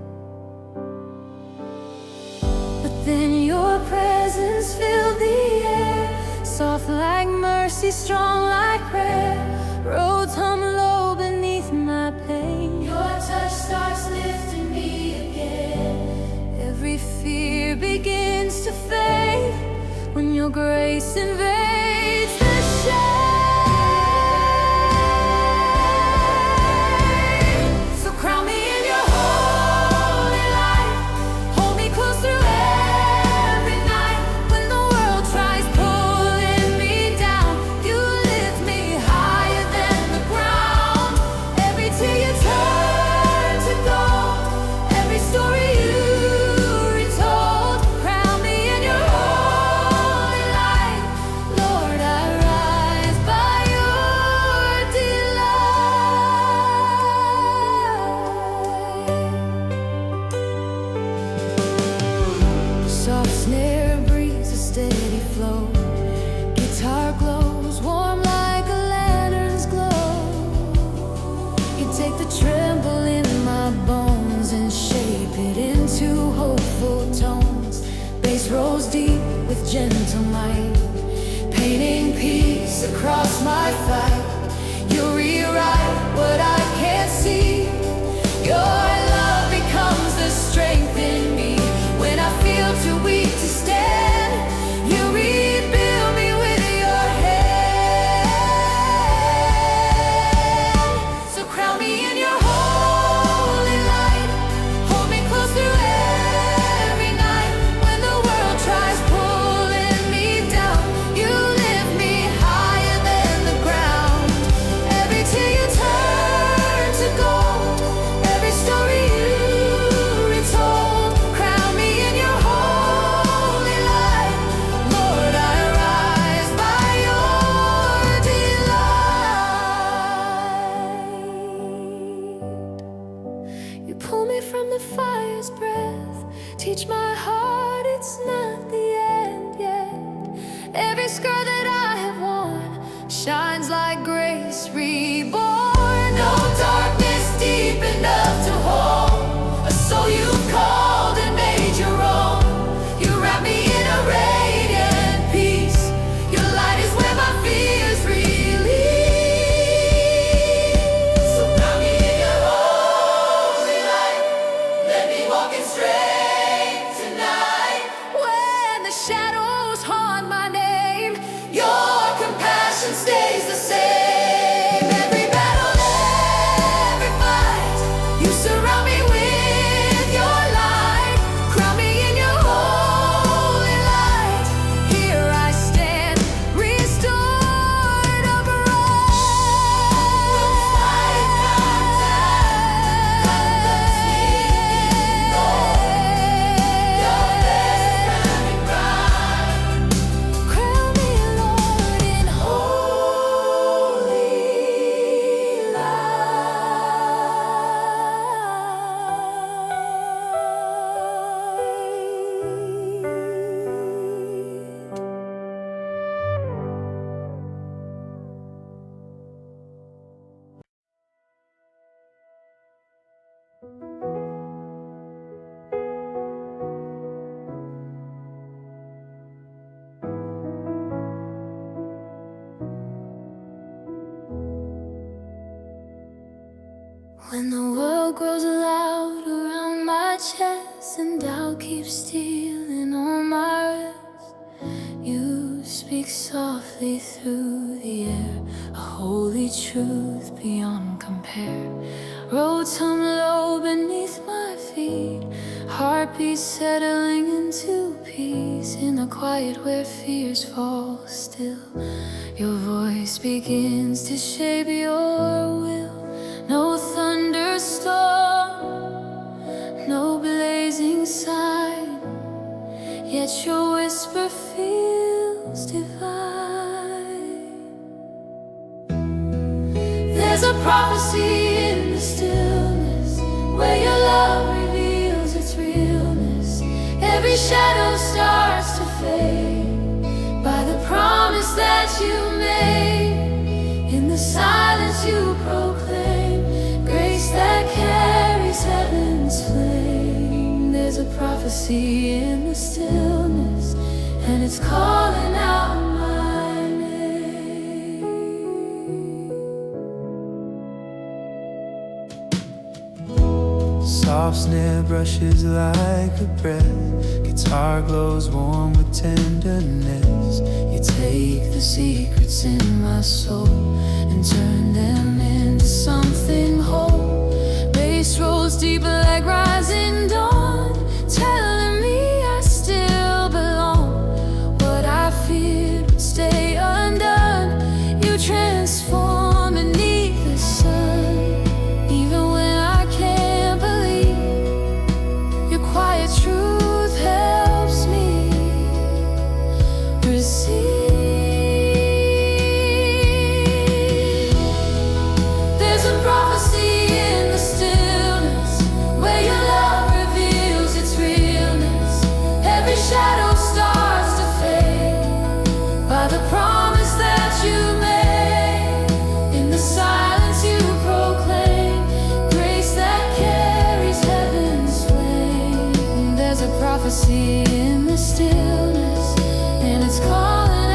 But then your presence filled the air, soft like mercy, strong like prayer. Roads hum low beneath my pain. Your touch starts lifting me again. Every fear begins to fade when your grace invades the shade. So crown me in your holy light, hold me close through every night. When the world tries pulling me down, you lift me higher than the ground. Every tear you turn across my fight. You rewrite what I can't see. Your love becomes the strength in me. When I feel too weak to stand, you rebuild me with your hand. So crown me in your holy light. Hold me close through every night. When the world tries pulling me down, you lift me higher than the ground. Every tear you turn to gold, every story you retold. Crown me in your holy light. Lord, I rise by your delight. You pull me from the fire's breath, teach my heart it's not the end yet. Every scar that I have worn shines like grace reborn. No darkness deep enough to hold a soul you've called and made your own. You wrap me in a radiant peace. Your light is where my fears release. So crown me in your holy light. Let me walk in strength tonight. When the shadows haunt my name, your compassion stays the same. Every battle, every fight, you surround me with your light. Crown me in your holy light. Here I stand, restored, Crown me, Lord, in holy light. When the world grows loud around my chest and doubt keeps stealing on my rest, you speak softly through the air, a holy truth beyond compare. Roads hum low beneath my feet, heartbeats settling into peace. In the quiet where fears fall still, your voice begins to shape your will. No thunderstorm, no blazing sign, yet your whisper feels divine. There's a prophecy in the stillness, where your love reveals its realness. Every shadow starts to fade by the promise that you made. In the silence you proclaim grace that carries heaven's flame. There's a prophecy in the stillness, and it's calling out my name. Soft snare brushes like a breath, guitar glows warm with tenderness. You take the secrets in my soul and turn them into something whole. Bass rolls deeper like rising dawn, telling me I still belong. What I feared would stay undone, you transform beneath the sun. Even when I can't believe, your quiet truth helps me receive. There's a prophecy in the stillness, where your love reveals its realness. Every shadow starts to fade by the promise that you made. In the silence you proclaim grace that carries heaven's flame. There's a prophecy in the stillness, and it's calling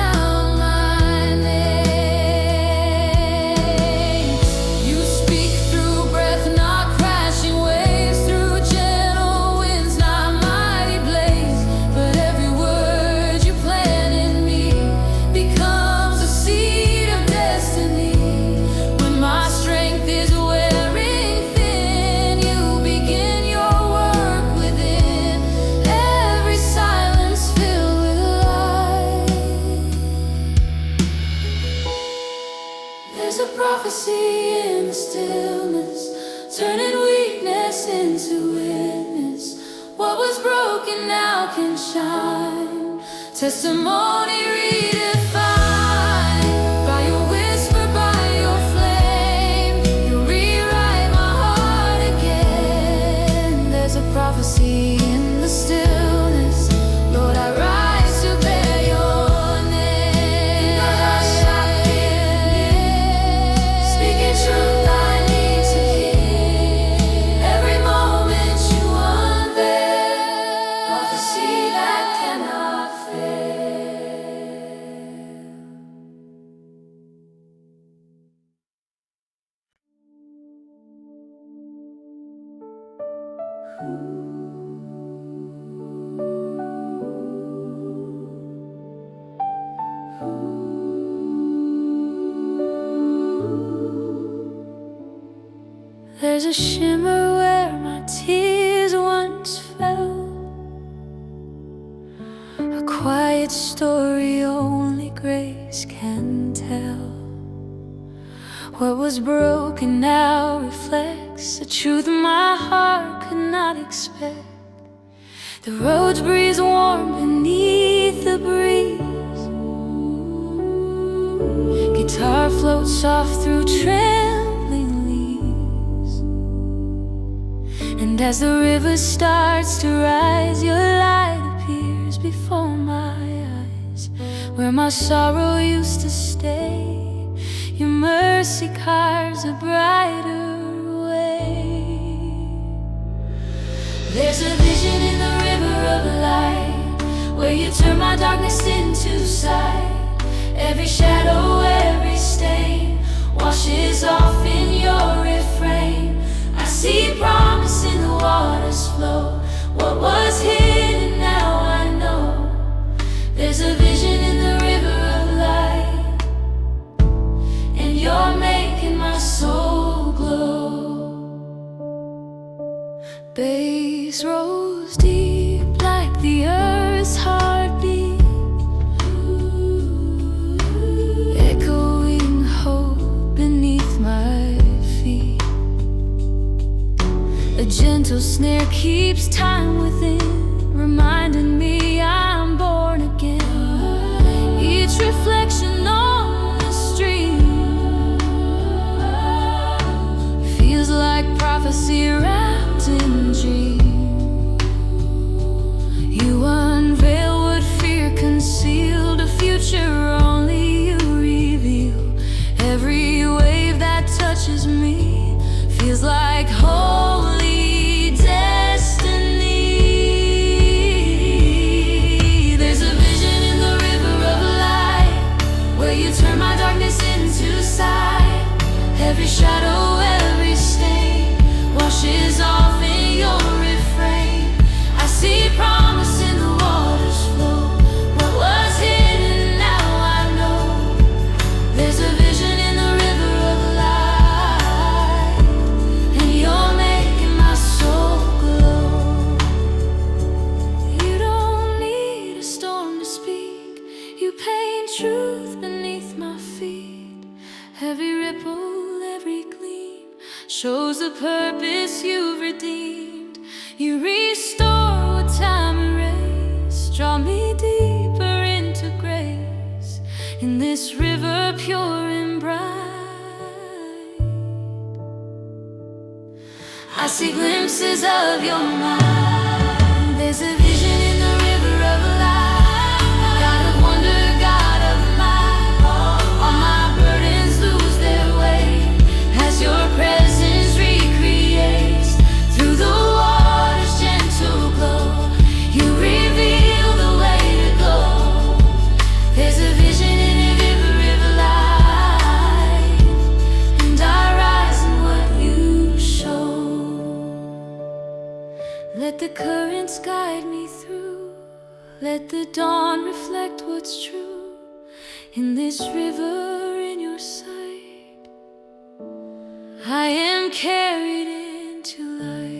prophecy in the stillness, turning weakness into witness. What was broken now can shine, testimony redefined. By your whisper, by your flame, you rewrite my heart again. There's a prophecy in the stillness, Lord, I rise to bear your name. Speaking truth, I need to hear. Every moment you unveil, prophecy that cannot fail. There's a shimmer where my tears once fell, a quiet story only grace can tell. What was broken now reflects a truth my heart could not expect. The roads breeze warm beneath the breeze, guitar floats soft through trembling leaves. And as the river starts to rise, your light appears before my eyes. Where my sorrow used to stay, your mercy carves a brighter way. There's a vision in the river of light, where you turn my darkness into sight. Every shadow, every stain washes off in your refrain. I see promise in the water's flow. What was hidden now I know. There's a vision in the river of light, and you're making my soul glow. Bass rose deep like the earth's heartbeat, echoing hope beneath my feet. A gentle snare keeps time within, reminding me I'm born again. Each reflection on the stream feels like prophecy wrapped in dream. You unveil what fear concealed, a future only you reveal. Every wave that touches me feels like holy destiny. There's a vision in the river of light, where you turn my darkness into sight. Every shadow, every stain washes off in your refrain. I see promise in the water's flow. What was hidden now I know. There's a vision in the river of light, and you're making my soul glow. You don't need a storm to speak, you paint truth beneath my feet. Every ripple, every gleam shows the purpose you've redeemed. You restore what time erased, draw me deeper into grace. In this river pure and bright, I see glimpses of your mind. There's a vision in the river of light, God of wonder, God of might. All my burdens lose their weight as your presence recreates. Through the water's gentle glow, you reveal the way to go. There's a vision in a river of light, and I rise in what you show. Let the currents guide me through, let the dawn reflect what's true. In this river in your sight, I am carried into light.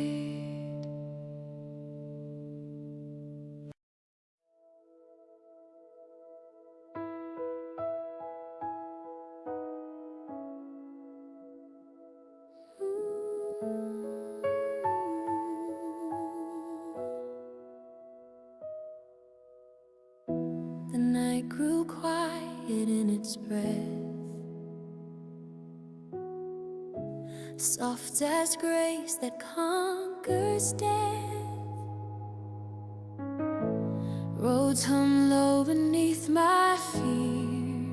night grew quiet in its breath, soft as grace that conquers death. Roads hum low beneath my fear,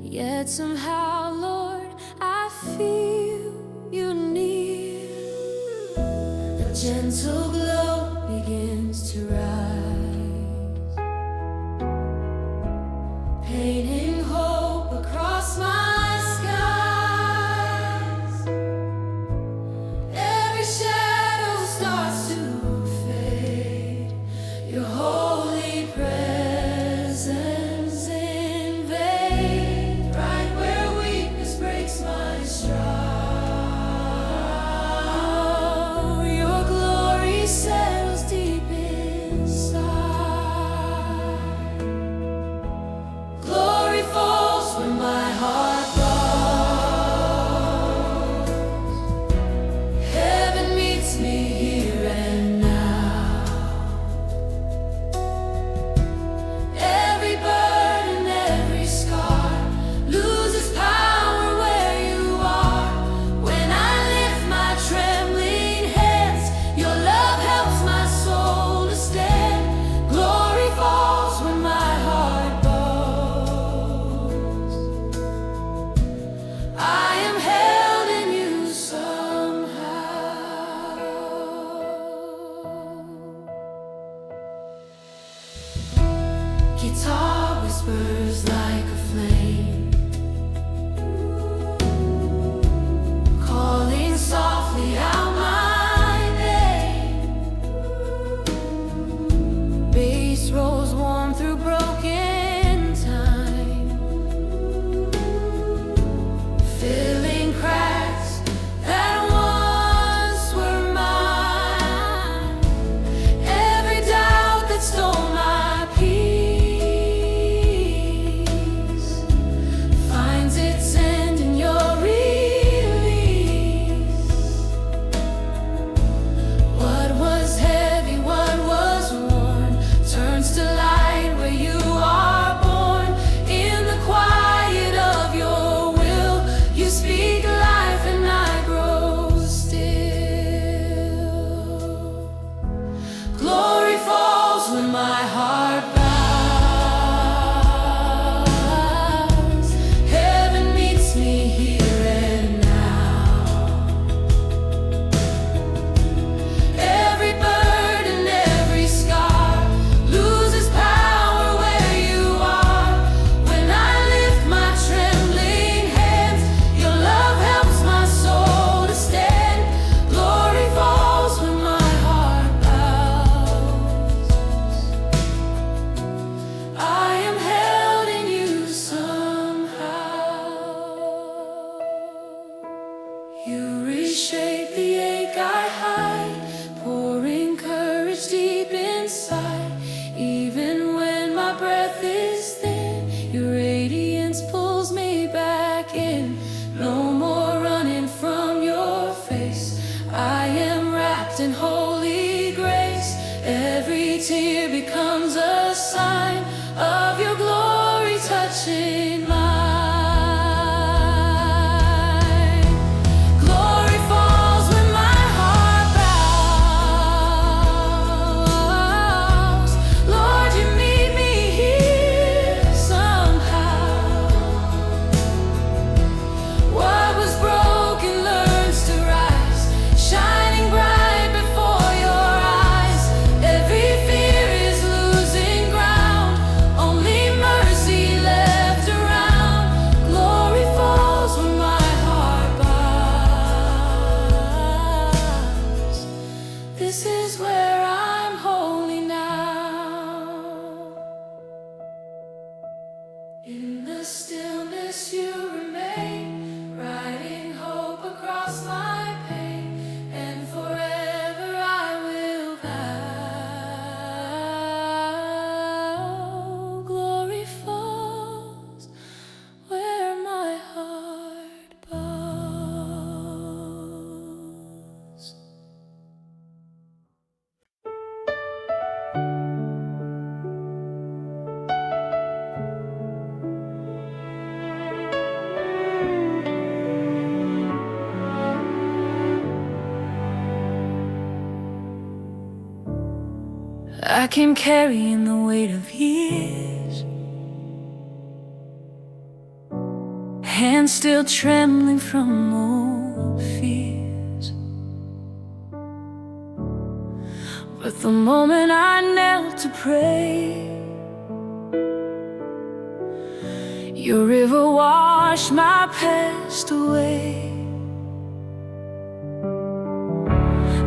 yet somehow, Lord, I feel you near. A gentle glow begins to rise, painting hope across my skies. Every shadow starts to fade, your holy presence invade, right where weakness breaks my stride. Your glory settles deep inside. Glory falls when my heart bows. Heaven meets me here and now. Every burden, every scar loses power where you are. When I lift my trembling hands, your love helps my soul to stand. Glory falls when my heart bows. I am held in you somehow. Guitar whispers like a flame, calling softly out my name. Bass rolls warm through broken time, filling cracks that once were mine. Every doubt that stole my peace finds its end in your release. What was heavy, what was worn, turns to light where you are born. In the quiet of your will, you speak life and I grow still. Glory falls when my heart bows. Heaven meets me here and now. Every burden, every scar loses power where you are. When I lift my trembling hands, your love helps my soul to stand. Glory falls when my heart bows. I am held in you somehow. You reshape the ache I hide, pouring courage deep inside. Even when my breath is thin, your radiance pulls me back in. No more running from your face. I am wrapped in holy grace. Every tear becomes a sign of your glory touching mine. Glory falls when my heart bows. Lord, you meet me here somehow. What was broken learns to rise, shining bright before your eyes. Every fear is losing ground, only mercy left around. Glory falls when my heart bows. This is where I'm holy now. In the stillness you remain, writing hope across my pain, and forever I will vow. Glory falls where my heart bows. like him carrying the weight of years, hands still trembling from old fears. But the moment I knelt to pray, your river washed my past away.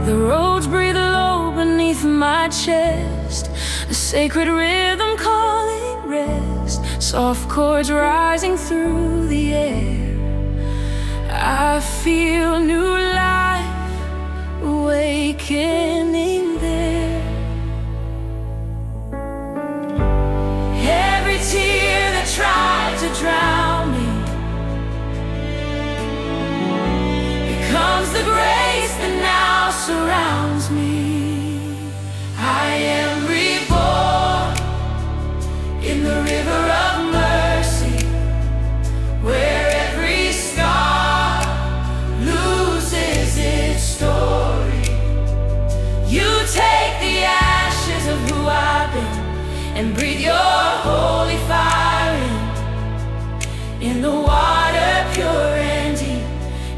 The roads breathe low beneath my chest, a sacred rhythm calling rest, soft chords rising through the air. I feel new life awakening there. Every tear that tried to drown me becomes the grace that now surrounds me. I am reborn in the river of mercy, where every scar loses its story. You take the ashes of who I've been and breathe your holy fire in the water pure and deep.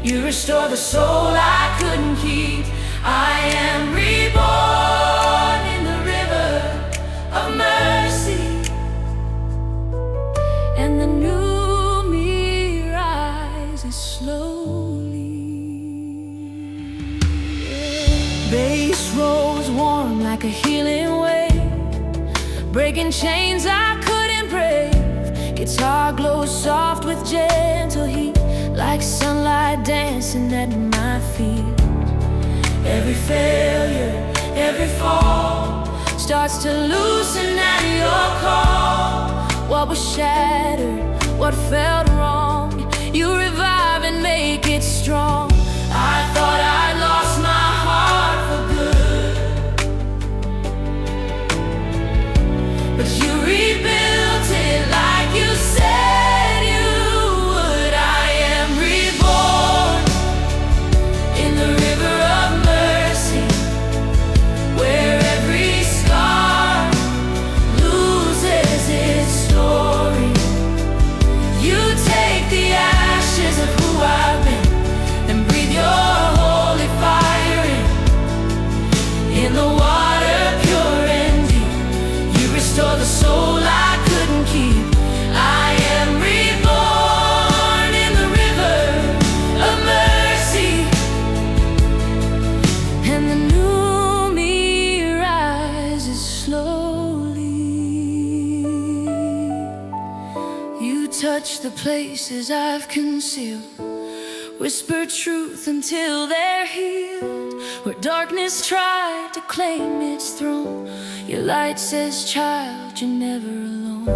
You restore the soul I couldn't keep. I am reborn in the river of mercy, and the new me rises slowly. Bass rolls warm like a healing wave, breaking chains I couldn't break. Guitar glows soft with gentle heat, like sunlight dancing at my feet. Every failure, every fall starts to loosen at your call. What was shattered, what felt wrong, you revive and make it strong. I thought I lost my heart for good, but you rebuilt it like you said you would. I am reborn in the river of mercy, where every scar loses its story. You take the ashes of who I've been and breathe your holy fire in the water pure and deep. You restore the soul I couldn't keep. I am reborn in the river of mercy, and the new me rises slowly. You touch the places I've concealed, whisper truth until they're healed. Where darkness tried to claim its throne, your light says, child, you're never alone.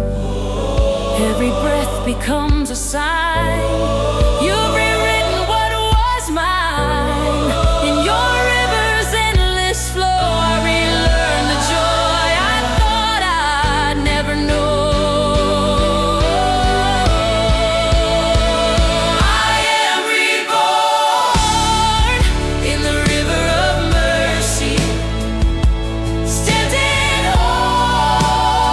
Every breath becomes a sign. You've rewritten what was mine. In your river's endless flow, I relearn the joy I thought I'd never know. I am reborn in the river of mercy, standing whole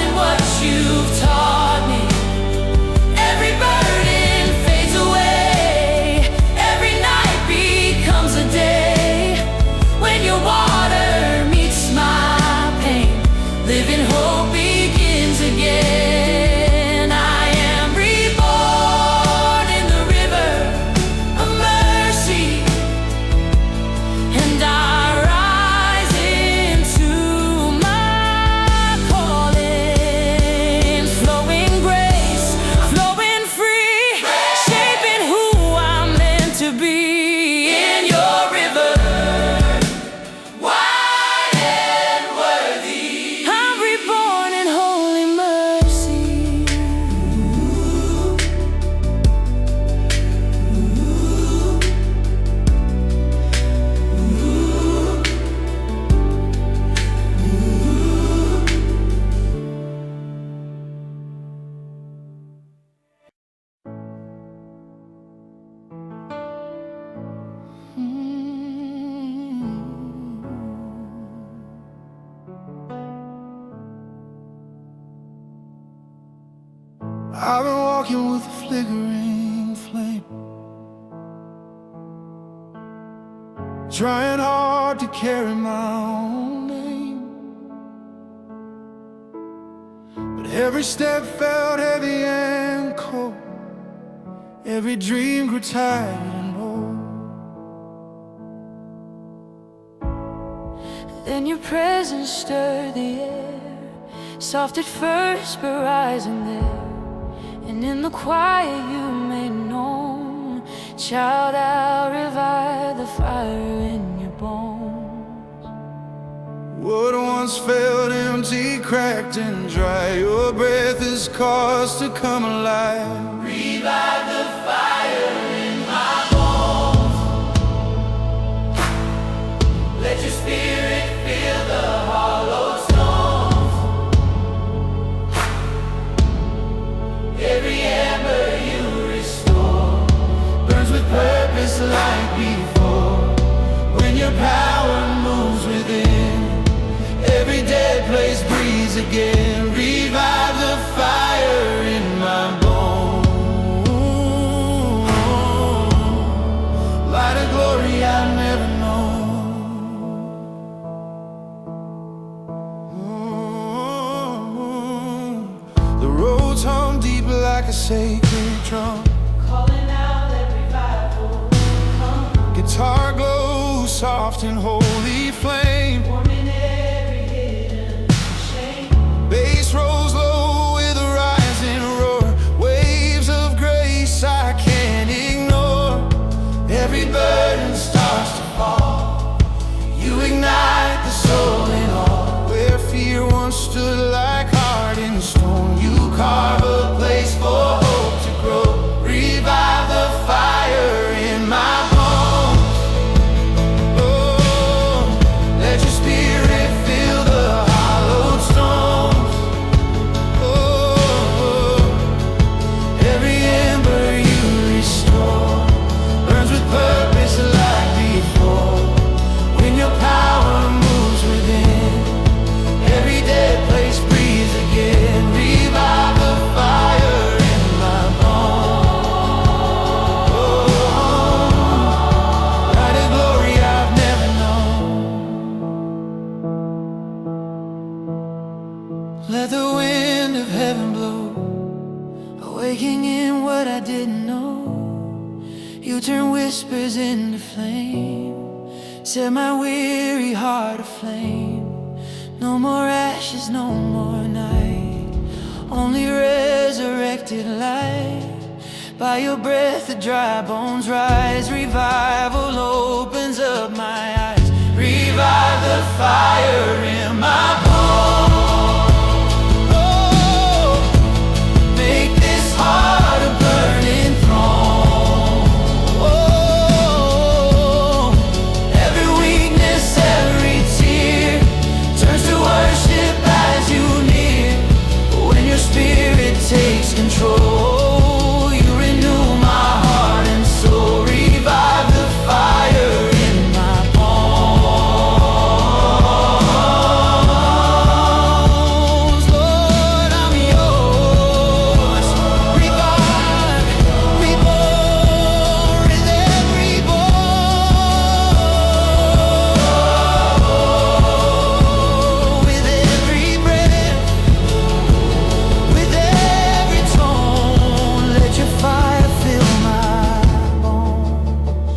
in what you've taught me. Every burden fades away, every night becomes a day. When your water meets my pain, living hope begins again. I am reborn in the river of mercy, and I rise into my calling. Flowing grace, flowing free, shaping who I'm meant to be. In your river, wide and worthy, I'm reborn in holy mercy. I've been walking with a flickering flame, trying hard to carry my own name, but every step felt heavy and cold. Every dream grew tired and old. Then your presence stirred the air, soft at first but rising there. And in the quiet you made known, child, I'll revive the fire in your bones. What once felt empty, cracked and dry, your breath has caused to come alive. Revive the fire in my bones. Let your spirit fill the hollow stones. Every ember you restore Burns with purpose like before. When your power moves within, every dead place breathes again. Revive the fire in my bones. Light of glory I've never known. The roads hum deep like a sacred drum, calling out that revival. Come, guitar glows soft and holy flame. warming every hidden shame. Bass rolls low with a rising roar, waves of grace I can't ignore. Every burden starts to fall, you ignite the soul in all. Where fear once stood like heart in stone, you carve a place for hope to grow. Revive the fire in my bones. Oh, let your spirit fill the hollowed stones. Oh, every ember you restore burns with purpose like before. When your power moves within, every dead place breathes again. Revive the fire in my bones. Oh, light of glory I've never known. Let the wind of heaven blow, awaking in what I didn't know. You turn whispers into flame, set my weary heart aflame. No more ashes, no more night, only resurrected light. By your breath the dry bones rise. Revival opens up my eyes. Revive the fire in my bones. Oh, make this heart a burning throne. Oh, every weakness, every tear turns to worship as you near. When your spirit takes control, you renew my heart and soul. Revive the fire in my bones. Lord, I'm yours. Revive, reborn with every bone, with every breath, with every tone. Let your fire fill my bones.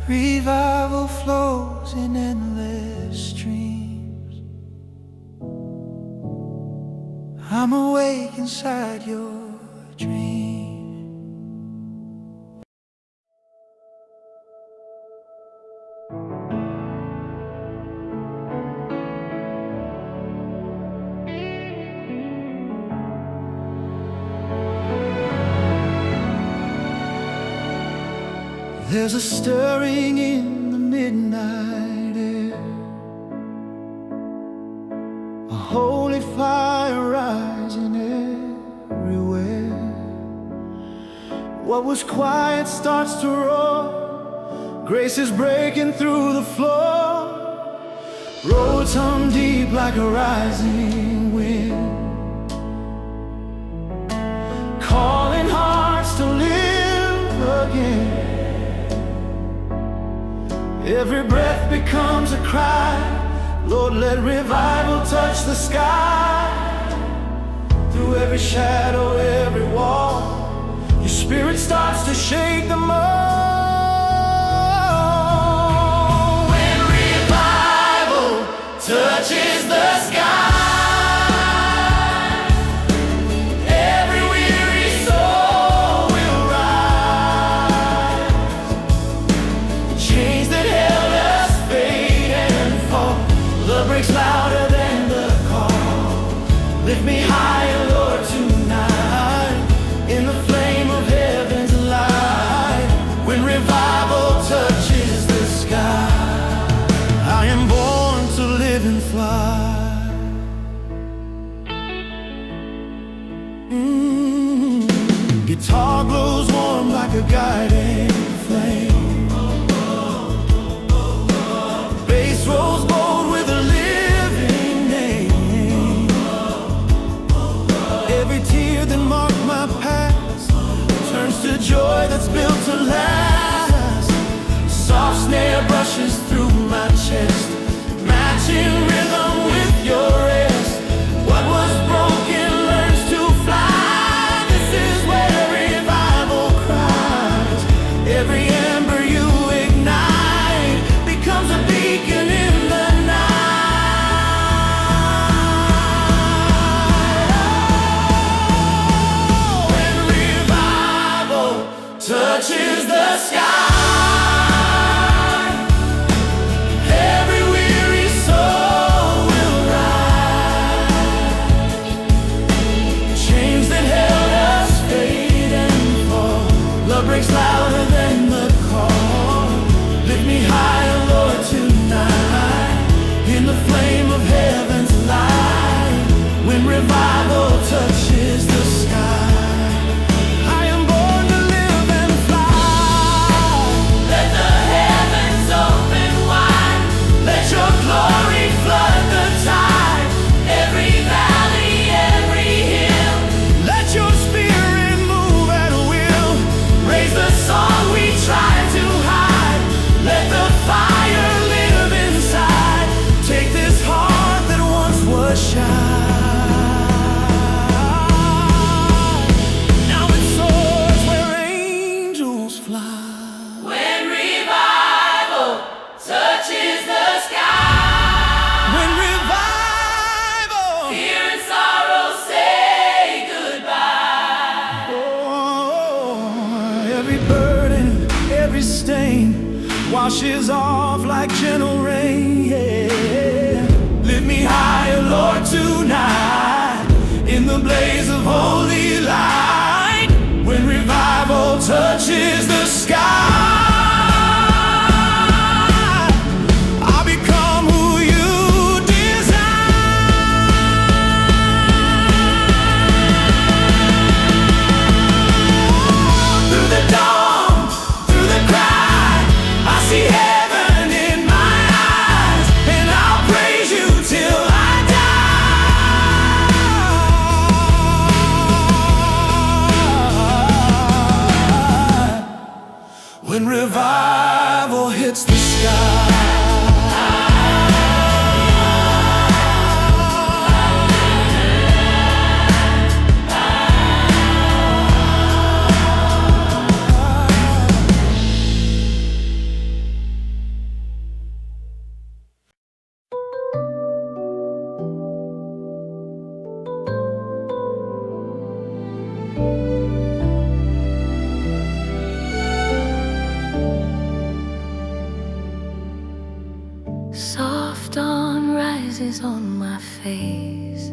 Revival flows in endless streams. I'm awake inside your dream. There's a stirring in the midnight air, a holy fire rising everywhere. What was quiet starts to roar, grace is breaking through the floor. Roads hum deep like a rising wind, Every breath becomes a cry. Lord, let revival touch the sky. Through every shadow, every wall, your spirit starts to shake them all. When revival touches the sky, breaks louder than the call. Lift me higher, Lord, tonight, in the flame of heaven's light. When revival touches the sky, I am born to live and fly. Guitar glows warm like a guiding flame. Bass rolls bold with a living name. Every tear that marked my past turns to joy that's built to last. Soft snare brushes through my chest, matching rhythm with your rest. What was broken learns to fly. This is where revival cries. Every ember you ignite becomes a beacon in the night. When revival touches the sky, every weary soul will rise. Chains that held us fade and fall. Love breaks louder than the call. Lift me higher, Lord, tonight, in the flame of heaven's light. When revival touches the sky, I am born to live and fly. Let the heavens open wide. Let your glory flood the tide. Every valley, every hill. Let your spirit move at will. Raise the song we try to hide. Let the fire live inside. Take this heart that once was shy. Now it soars where angels fly. When revival touches the sky, when revival, fear and sorrow say goodbye. Oh, every burden, every stain washes off like gentle rain. Yeah. Lift me higher, Lord, tonight, in the blaze of holy light. When revival touches the sky, I become who you desire. Through the dawn, through the cry, I see heaven in my eyes, and I'll praise you till I die. When revival hits the sky, soft dawn rises on my face,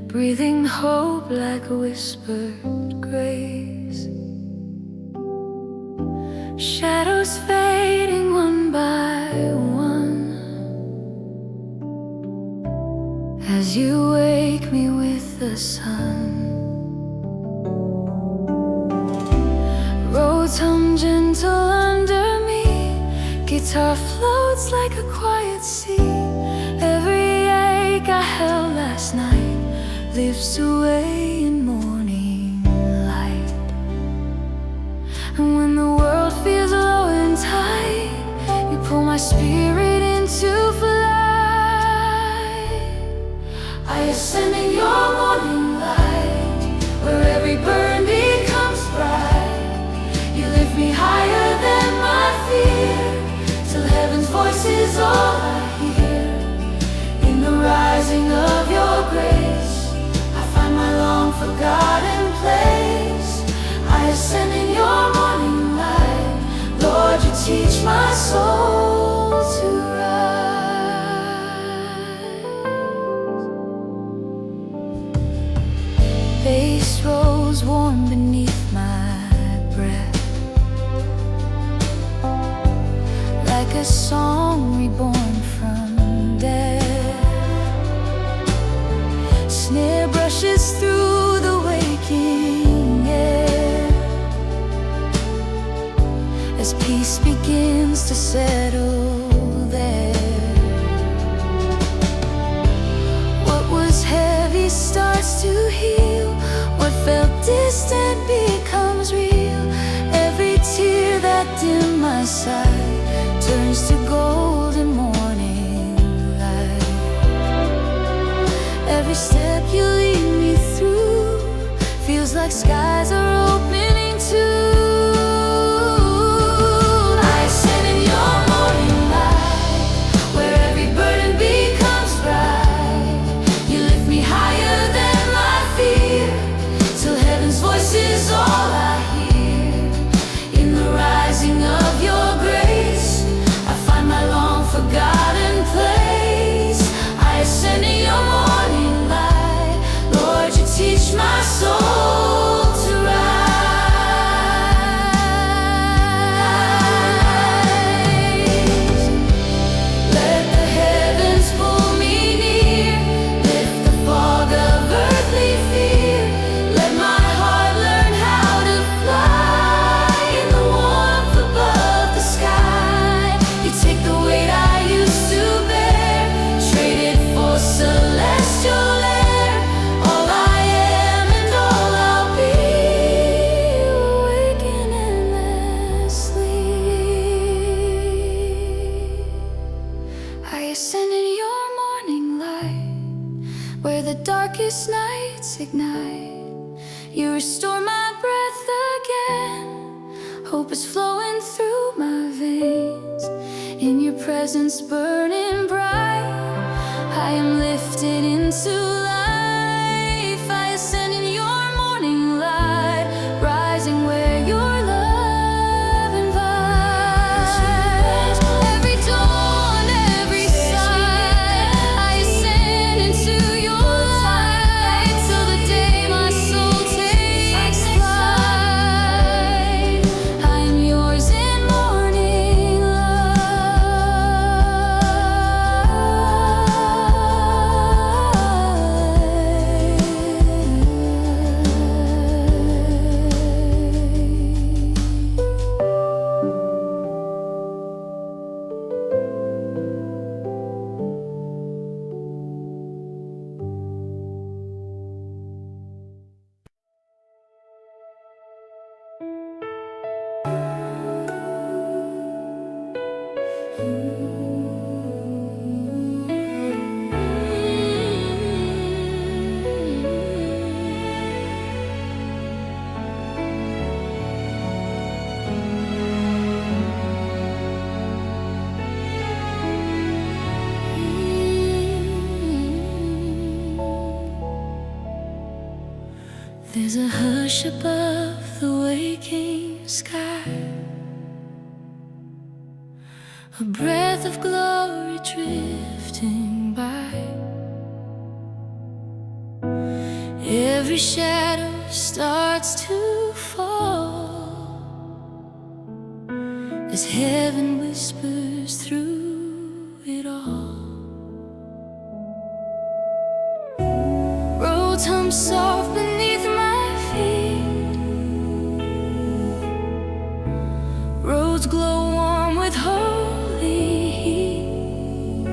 breathing hope like a whispered grace. Shadows fading one by one, as you wake me with the sun. Roads hum gentle under me, guitar floats like a quiet sea. Every ache I held last night lifts away in morning light. And when the world feels my soul to rise. Bass rolls warm beneath my breath, like a song reborn from death. Snare brushes through the waking air as peace begins to settle there. What was heavy starts to heal. What felt distant becomes real. Every tear that dimmed my sight turns to golden morning light. Every step you lead me through feels like skies are opening too. I stand in your morning light, where every burden becomes bright. You lift me higher than my fear, till heaven's voice is all I hear. In the rising of your grace, I find my long-forgotten place. I ascend in your morning light. Lord, you teach my soul to rise. Let the heavens pull me near, lift the fog of earthly fear. Let my heart learn how to fly in the warmth above the sky. You take the weight I used to bear, trade it for celestial air. All I am and all I'll be, awaken endlessly. I ascend in your morning light, where the darkest nights ignite. You restore my breath again. Hope is flowing through my veins. In your presence burning bright, I am lifted into life. I ascend in your morning light, rising where your love invites. Every dawn, every sigh, I ascend into your light, till the day my soul takes flight. I am yours in morning There's a hush above the waking sky, a breath of glory drifting by. Every shadow starts to fall as heaven whispers through it all. Roads hum soft beneath my feet, roads glow warm with holy heat,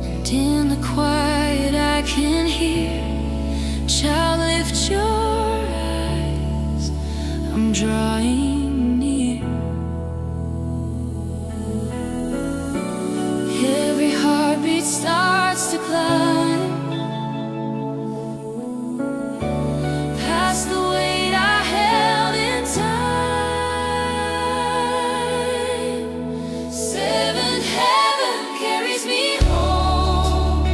and in the quiet I can hear, child, lift your eyes, I'm drawing near. Every heartbeat starts to climb past the weight I held in time. Seventh heaven carries me home.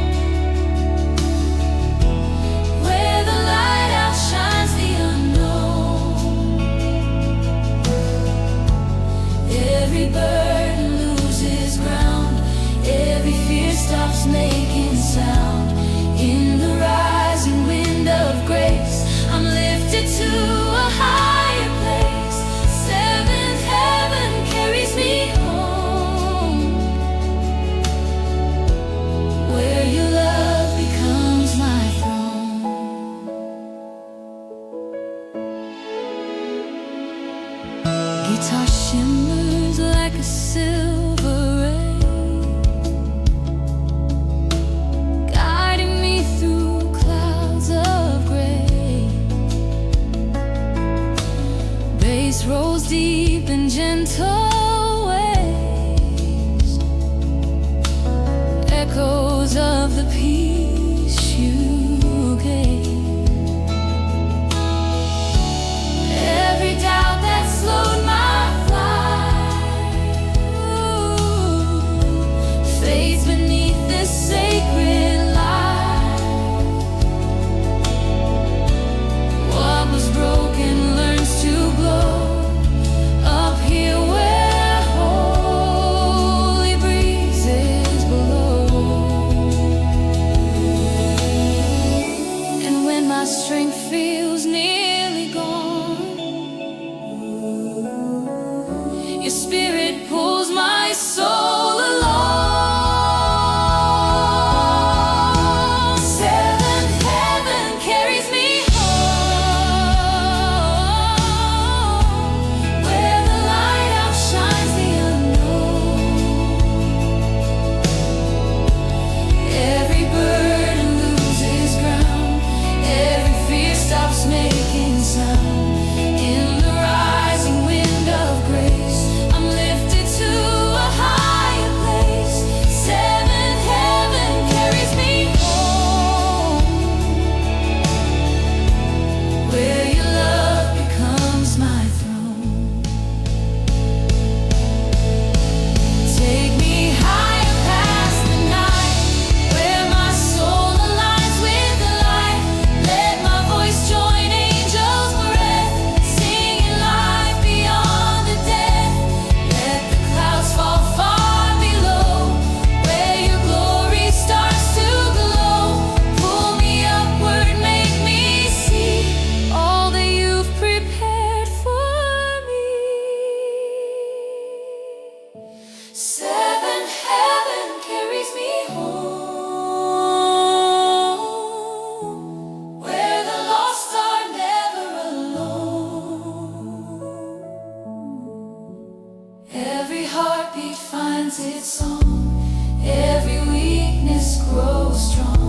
because of the peace you gave. Every doubt that slowed my flight fades beneath this sacred light. What was broken learns to glow up here where holy breezes blow. And when my strength feels nearly gone, your spirit pulls my soul along. Seventh heaven carries me home, where the light outshines the unknown. Every burden loses ground, every fear stops making sound. In the rising wind of grace, I'm lifted to a higher place. Seventh heaven carries me home, where your love becomes my throne. Take me higher past the night, where my soul aligns with the light. Let my voice join angels' breath, singing life beyond the death. Let the clouds fall far below, where your glory starts to glow. Pull me upward, make me see all that you've prepared for me. Seventh heaven carries me home, where the lost are never alone. Every heartbeat finds its song, every weakness grows strong.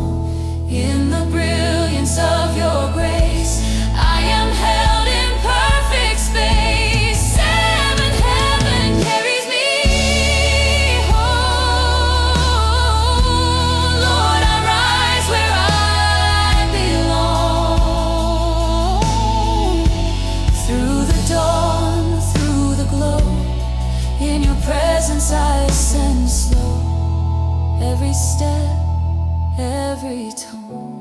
In the brilliance of your grace, I am held in perfect space. Seventh heaven carries me home. Lord, I rise where I belong. Through the dawn, through the glow, in your presence I ascend slow. Every step, every tone,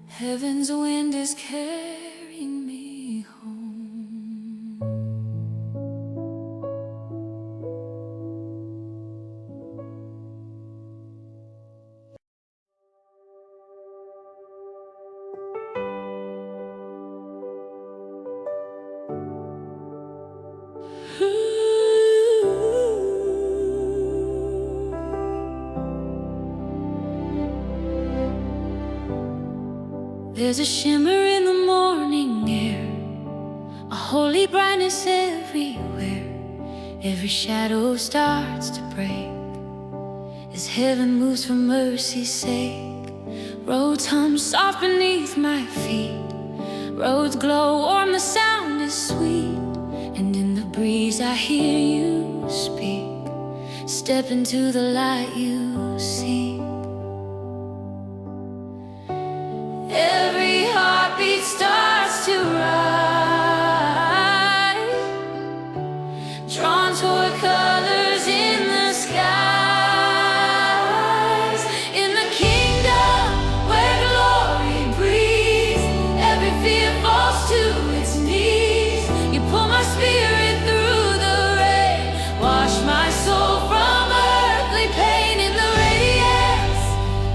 heaven's wind is carrying me home. There's a shimmer in the morning air, a holy brightness everywhere. Every shadow starts to break as heaven moves for mercy's sake. Roads hum soft beneath my feet, roads glow warm, the sound is sweet, and in the breeze I hear you speak. Step into the light you see. Every heartbeat starts to rise, drawn toward colors in the skies. In the kingdom where glory breathes, every fear falls to its knees. You pull my spirit through the rain, wash my soul from earthly pain. In the radiance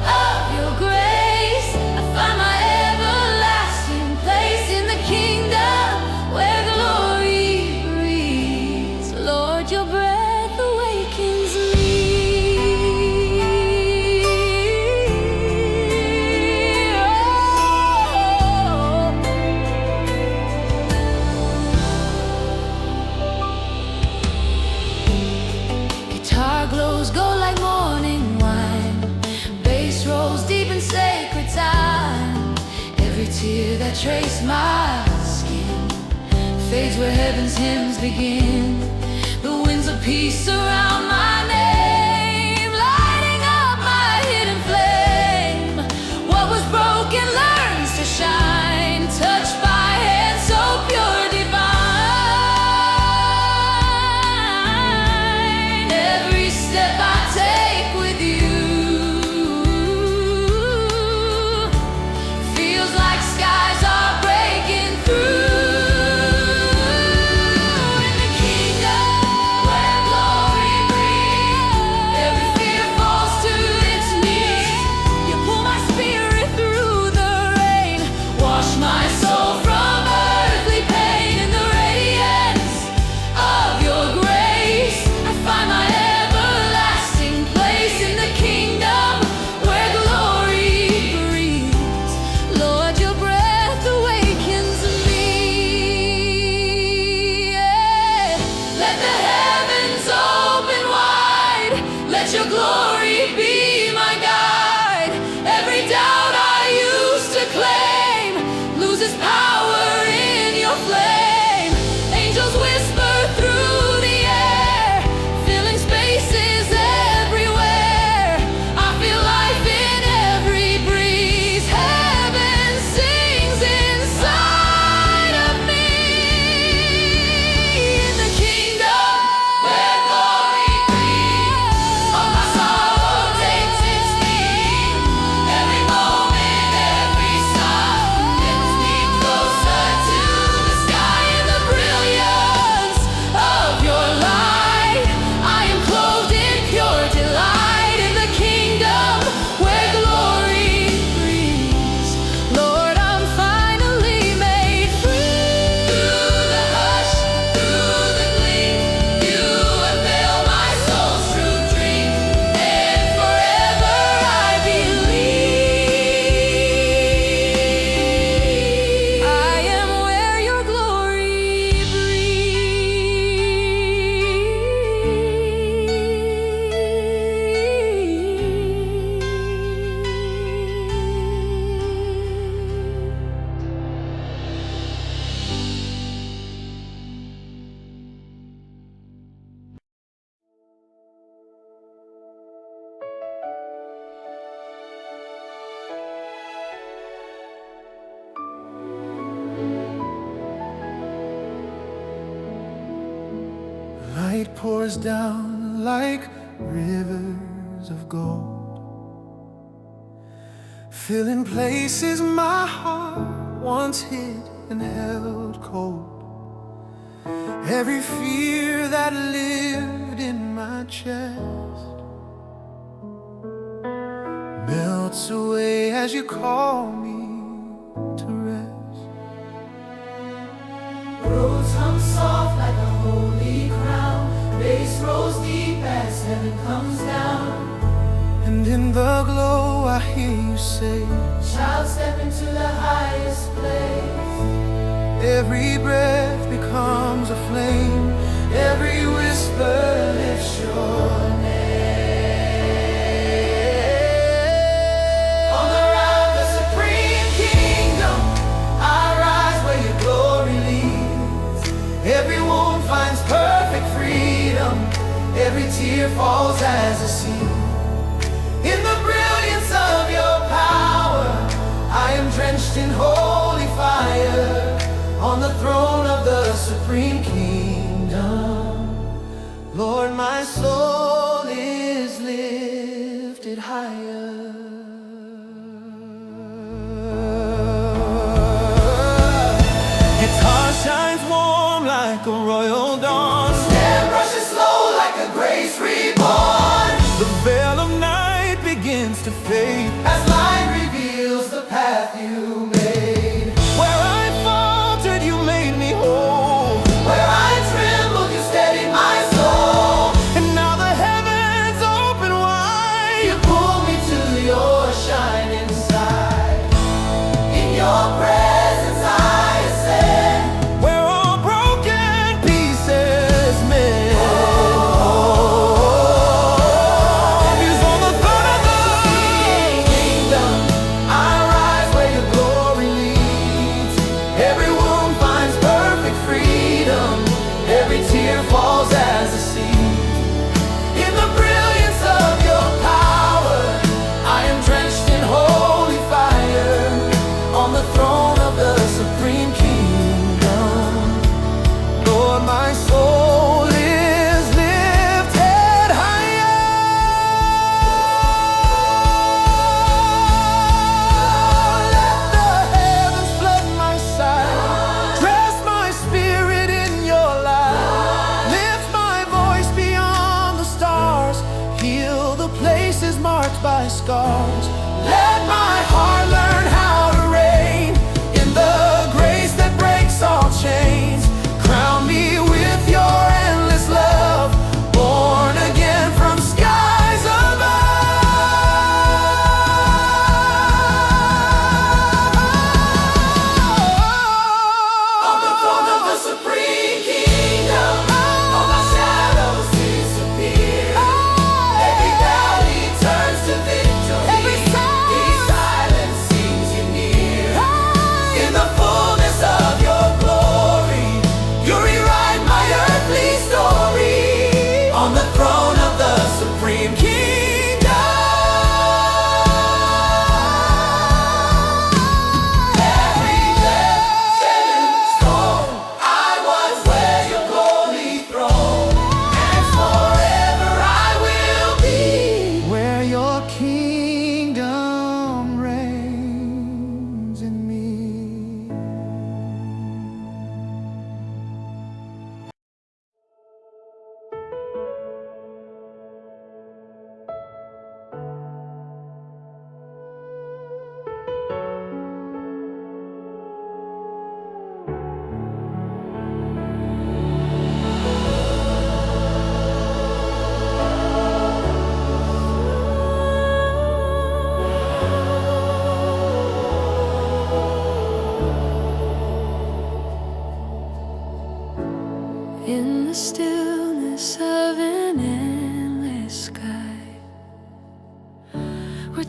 of your grace, I find my everlasting place. In the kingdom where glory breathes, Lord, your breath awakens me. Guitar glows gold like morning wine, bass rolls deep in sacred time. Every tear that traced my skin fades where heaven's hymns begin. The winds of peace around my name, lighting up my hidden flame. What was broken learns to shine, touched by hands so pure, divine. Every step I take with you feels like skies are breaking through. Let your glory be my guide. Every doubt I used to claim loses power in your flame. Angels whisper through the air, filling spaces everywhere. I feel life in every breeze. Heaven sings inside of me. In the kingdom where glory Light pours down like rivers of gold, filling places my heart once hid and held cold. Every fear that lived in my chest melts away as you call me to rest. Roads hum soft like a holy crown, bass rolls deep as heaven comes down. And in the glow I hear you say, Child, step into the highest place. every breath becomes a flame, every whisper lifts your name. On the round the supreme kingdom, I rise where your glory leads. Every wound finds perfect freedom, every tear falls as a seed. In the brilliance of your power, I am drenched in holy fire. On the throne of the supreme kingdom, Lord, my soul is lifted higher. Guitar shines warm like a royal dawn, snare brushes slow like a grace reborn. The veil of night begins to fade as light reveals the path you made. Where I faltered, you made me whole. Where I trembled, you steadied my soul. And now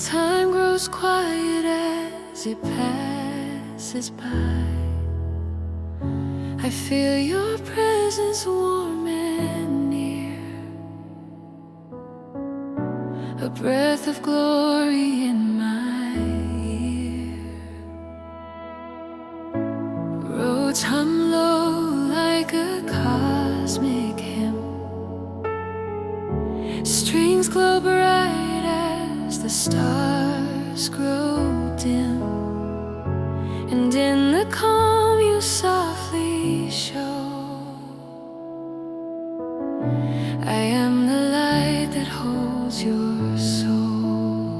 Time grows quiet as it passes by. I feel your presence warm and near, a breath of glory in my ear. Roads hum low like a cosmic hymn. Strings glow bright as the stars grow dim. And in the calm you softly show, I am the light that holds your soul.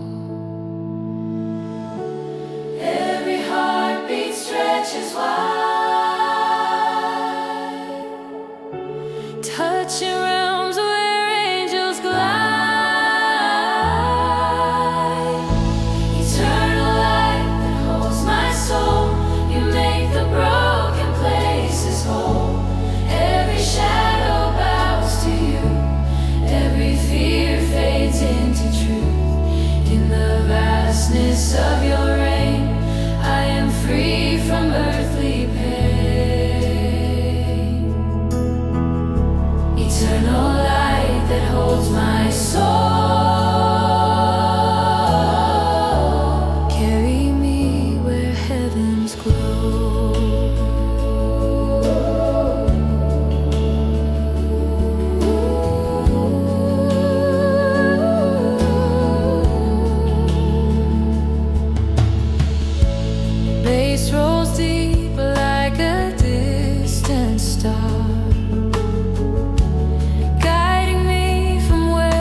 Every heartbeat stretches wide, touching realms where angels glide. Eternal light that holds my soul, you make the broken places whole. Every shadow bows to you, every fear fades into truth. In the vastness of your reign, I am free from earthly pain. Eternal light that holds my soul, carry me where heavens glow. Bass rolls deep like a distant star, guiding me from where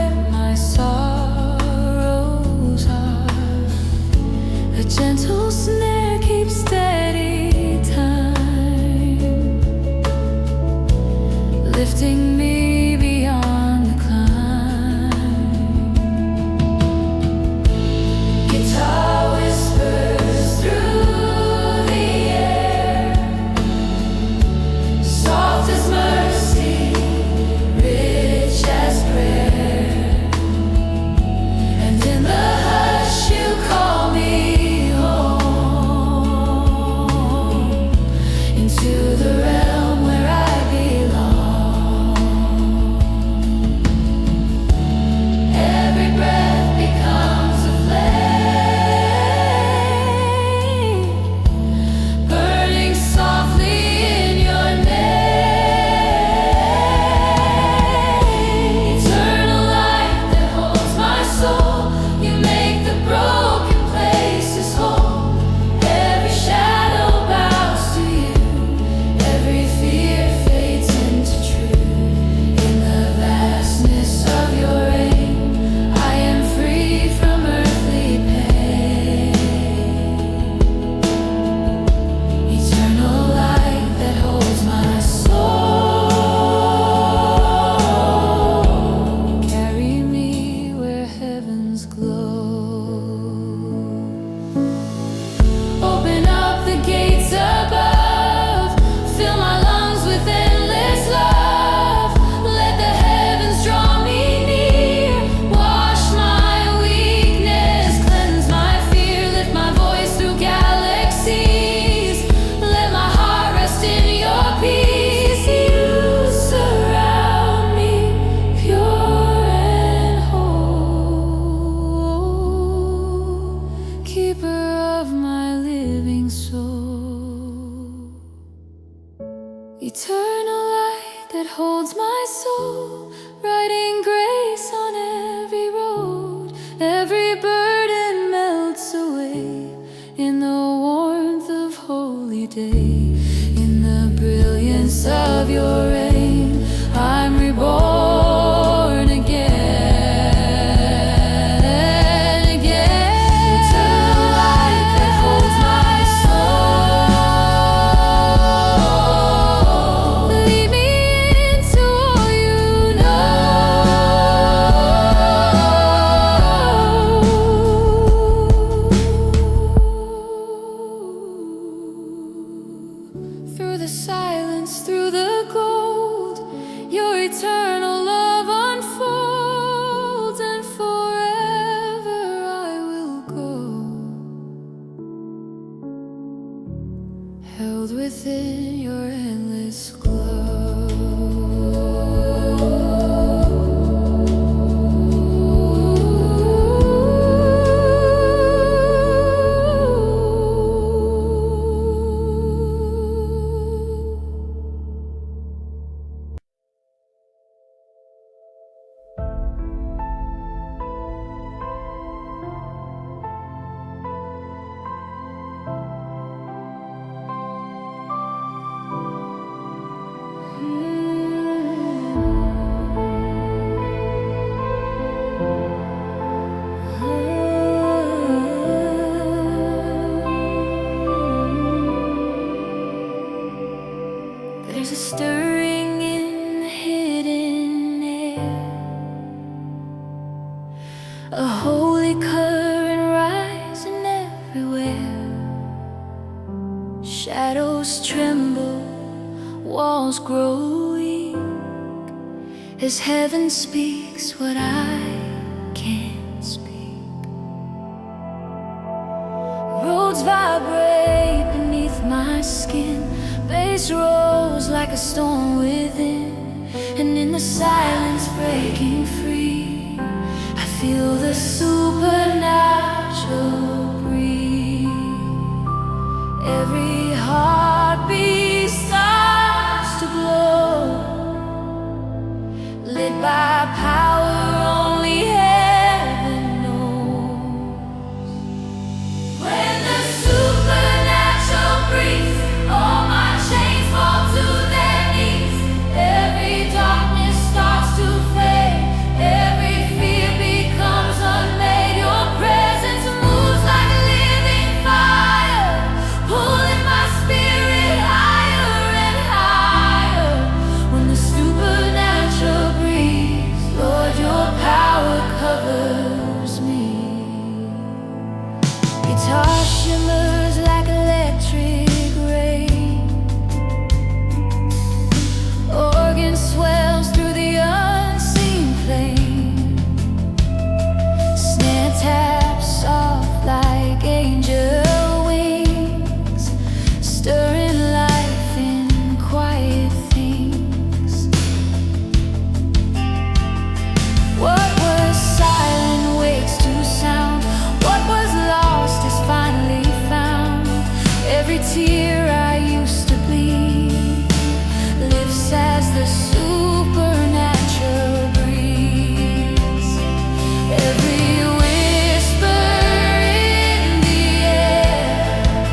walls grow weak as heaven speaks what I can't speak. Roads vibrate beneath my skin, bass rolls like a storm within, and in the silence breaking free, I feel the supernatural breathe. Every heartbeat starts to glow, lit by power only heaven knows. When the supernatural breathes, all my chains fall to their knees. Every darkness starts to fade, every fear becomes unmade. Your presence moves like a living fire, pulling my spirit higher and higher. When the supernatural breathes, Lord, your power covers me. Guitar shimmers like electric rain, organ swells through the unseen plane, snare taps soft like angel wings, stirring life in quiet things. What was silent wakes to sound, what was lost is finally found. Every tear I used to bleed lifts as the supernatural breeze. Every whisper in the air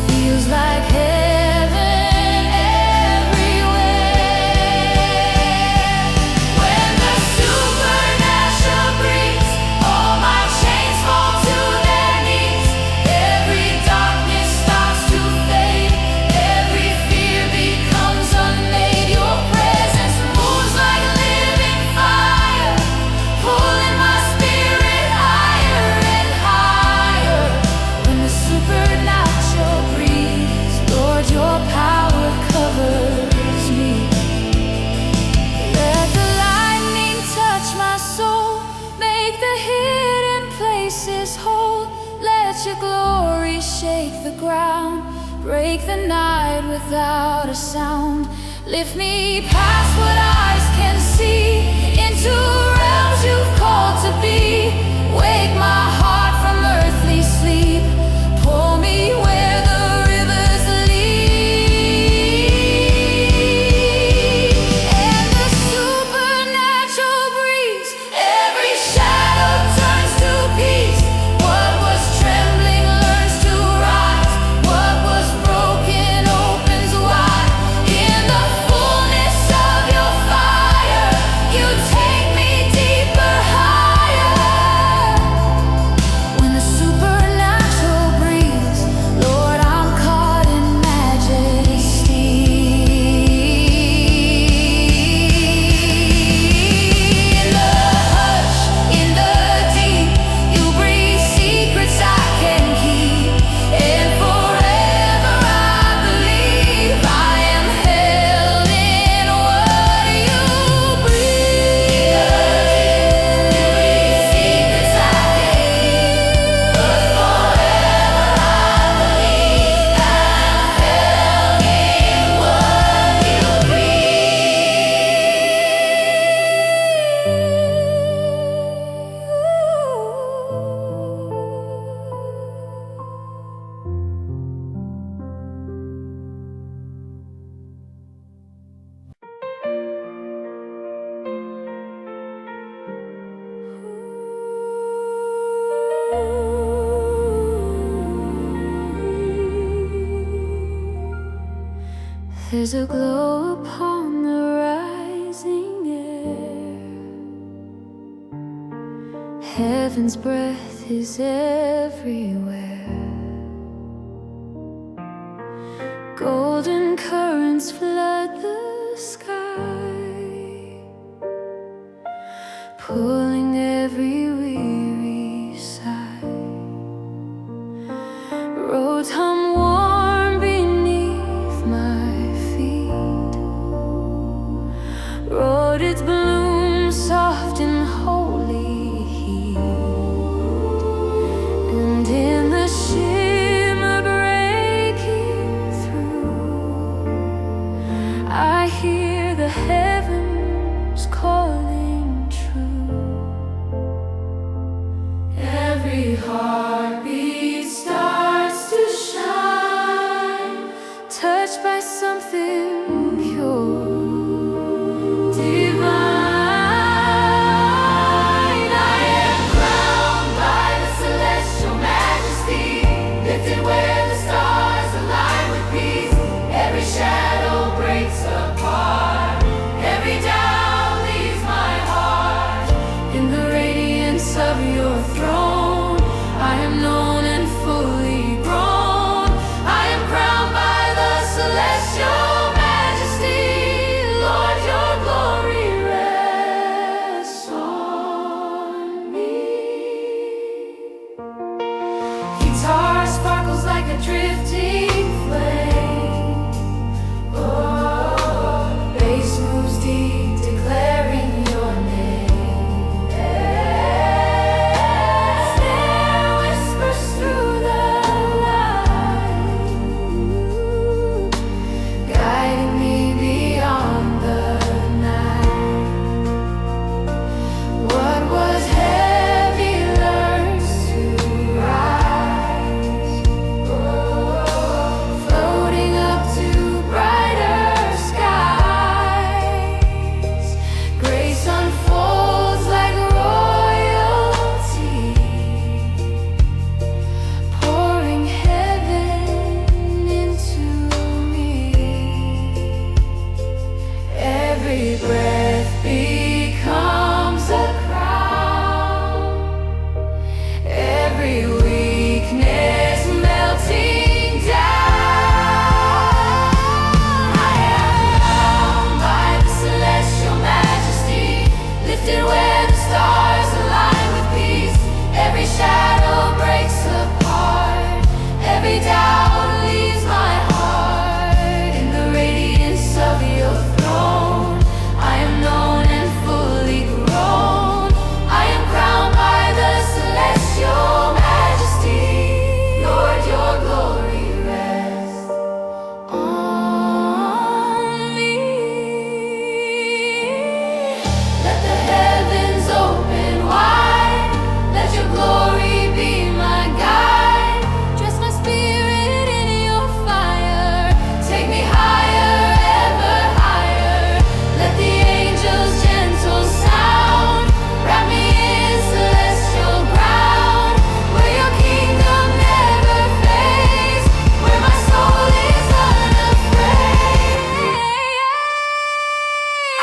feels like heaven everywhere. When the supernatural breathes, all my chains fall to their knees. Every darkness starts to fade, every fear becomes unmade. Your presence moves like a living fire, pulling my spirit higher and higher. When the supernatural breathes, Lord, your power covers me. Let the lightning touch my soul, make the hidden places whole. Let your glory shake the ground, break the night without a sound. Lift me past what eyes can see, into realms you've called to be. Wake my heart from earthly sleep, pull me where the rivers lead. And the supernatural breeze, every shadow turns to peace. What was trembling learns to rise, what was broken opens wide. In the fullness of your fire, you take me deeper, higher. When the supernatural breathes, Lord, I'm caught in majesty. In the hush, in the deep, you breathe secrets I can keep. And forever I believe I am held in what you breathe. Secrets I can keep, but forever I believe I'm held in what you There's a glow upon the rising air. Heaven's breath is everywhere. Golden currents flood the sky, pulling every weary sigh. Roads hum warm beneath my feet, Let the heavens open wide. Let your glory be my guide. Dress my spirit in your fire. Take me higher, ever higher. Let the angels' gentle sound wrap me in celestial ground, where your kingdom never fades, where my soul is unafraid.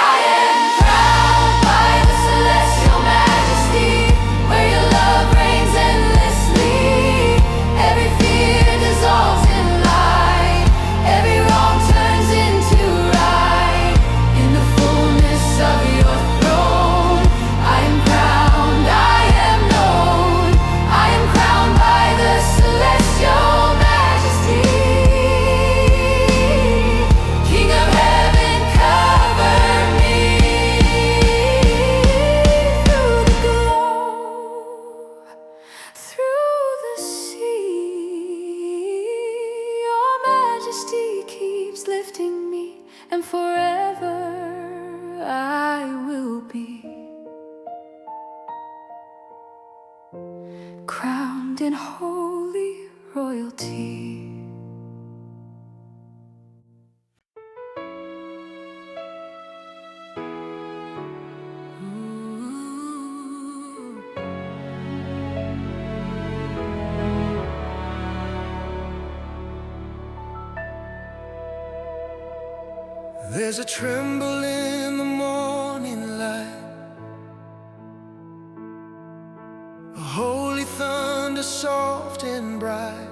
I am crowned by the celestial majesty, where your love reigns endlessly. Every fear dissolves in light, every wrong turns into right. In the fullness of your throne, I am crowned, I am known. I am crowned by the celestial majesty. King of heaven, cover me through the glow, through the sea. Your majesty keeps lifting me, and forever I will be crowned in holy royalty. There's a tremble in the morning light, a holy thunder soft and bright.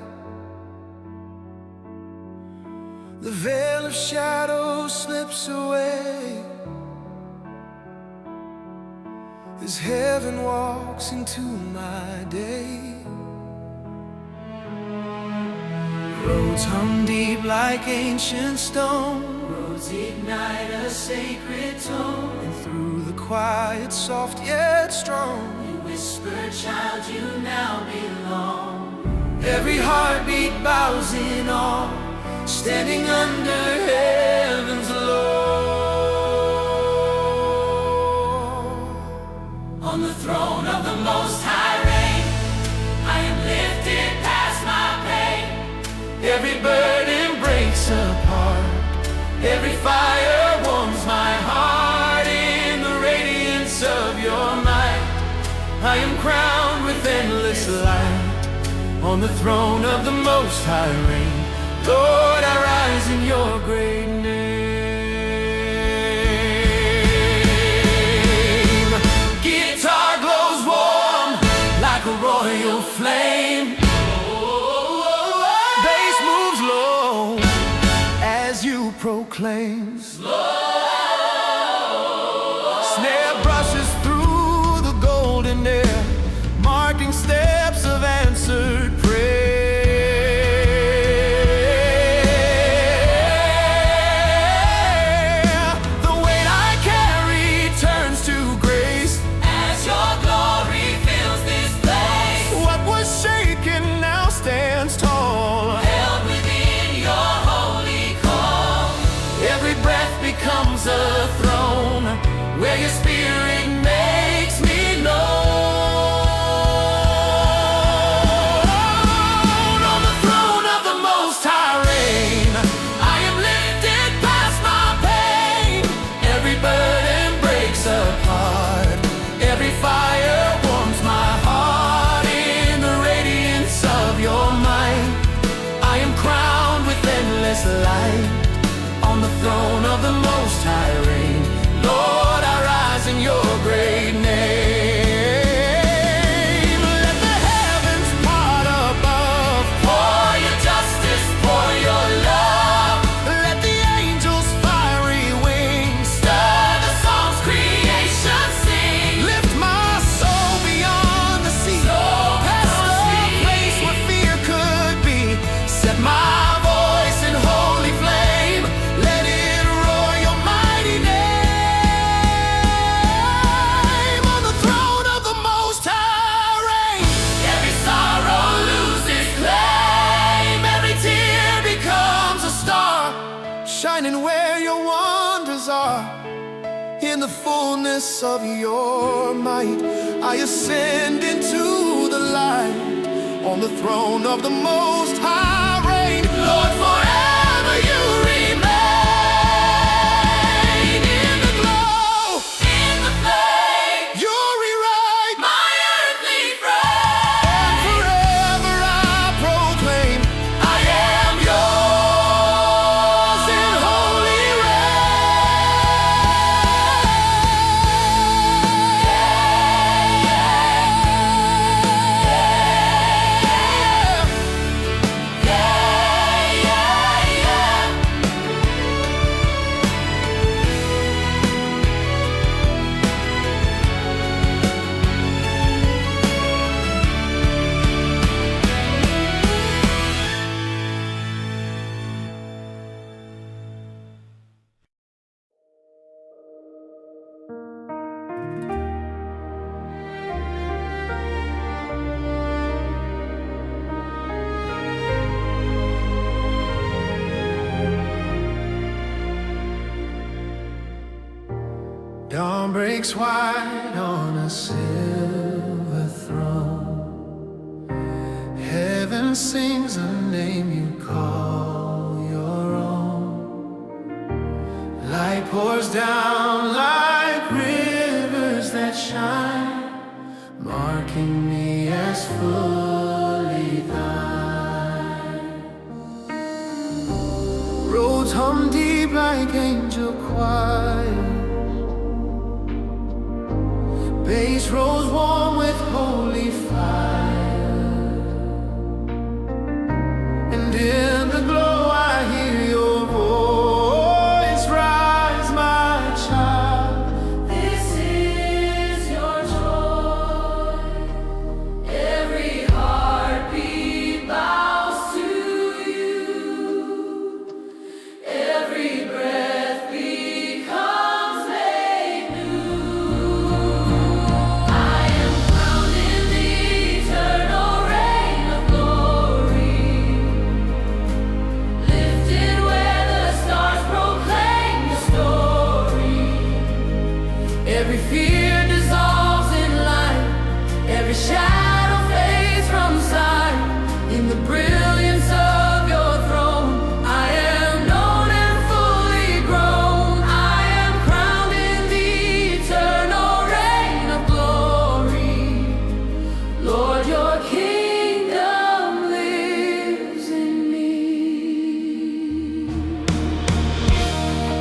The veil of shadow slips away as heaven walks into my day. Roads hum deep like ancient stone, roads ignite a sacred tone, and through the quiet, soft yet strong, you whisper, child, you now belong. Every heartbeat bows in awe, standing under heaven's law. On the throne of the Most High reign, I am lifted past my pain. Every burden breaks apart, every fire warms my heart. In the radiance of your might, I am crowned with endless light. On the throne of the Most High reign, Lord, I rise in your great name. Guitar glows warm like a royal flame. Bass moves low as you proclaim. Snare brushes through the golden air, marking steps of answered prayer. The weight I carry turns to grace as your glory fills this place. What was shaken now stands tall, held within your holy call. Every breath becomes a throne, where your spirit makes me known. On the throne of the Most High reign, I am lifted past my pain. Every burden breaks apart, every fire warms my heart. In the radiance of your might, I am crowned with endless light. On the throne of the Most High reign, Lord, I rise in in the fullness of your might. I ascend into the light. On the throne of the Most High reign. Lord, forever you remain. In the glow, In the flame, you rewrite my earthly frame. and forever I proclaim I am yours in holy Dawn breaks white on a silver throne. Heaven sings a name you call your own. Light pours down like rivers that shine, marking me as fully thine. Roads hum deep like angel choir. Bass rolls warm with holy fire. And in the glow I hear your voice rise, my child. This is your joy. Every heartbeat bows to you. Every breath becomes made new. I am crowned in the eternal reign of glory, lifted where the stars proclaim your story. Every fear dissolves in light, every shadow fades from sight. In the brilliance of your throne, I am known and fully grown. I am crowned in the eternal reign of glory. Lord, your kingdom lives in me.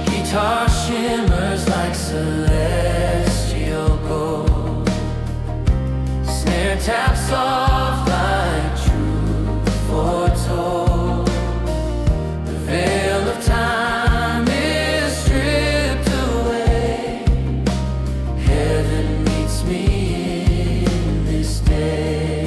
Guitar shimmers like celestial gold. Snare taps soft like truth foretold. The veil of time is stripped away. Heaven meets me in this day.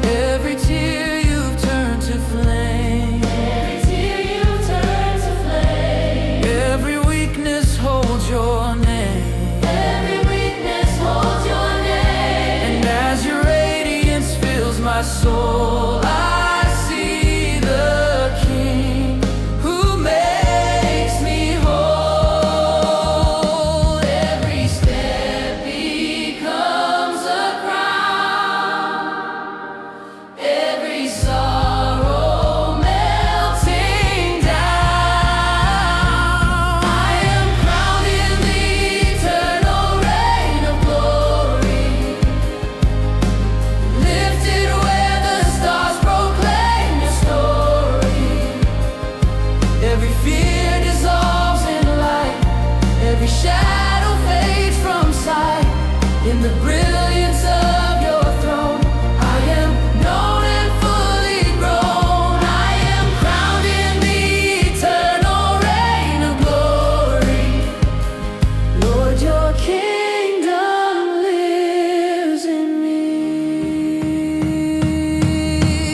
Every tear you've turned to flame. Every tear you've turned to flame. Every weakness holds your name. Every weakness holds your name. And as your radiance fills my soul, I see the King who makes me whole. Every step becomes a crown. Every sorrow melting down. I am crowned in the eternal reign of glory, lifted where the stars proclaim your story. Every fear dissolves in light, every shadow fades from sight. In the brilliance of your throne, I am known and fully grown. I am crowned in the eternal reign of glory. Lord, your kingdom lives in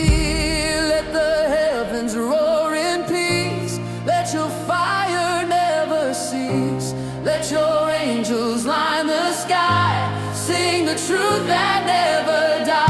me. Let the heavens roar in peace. Let your fire never cease. Let your angels line the sky, sing the truth that never dies.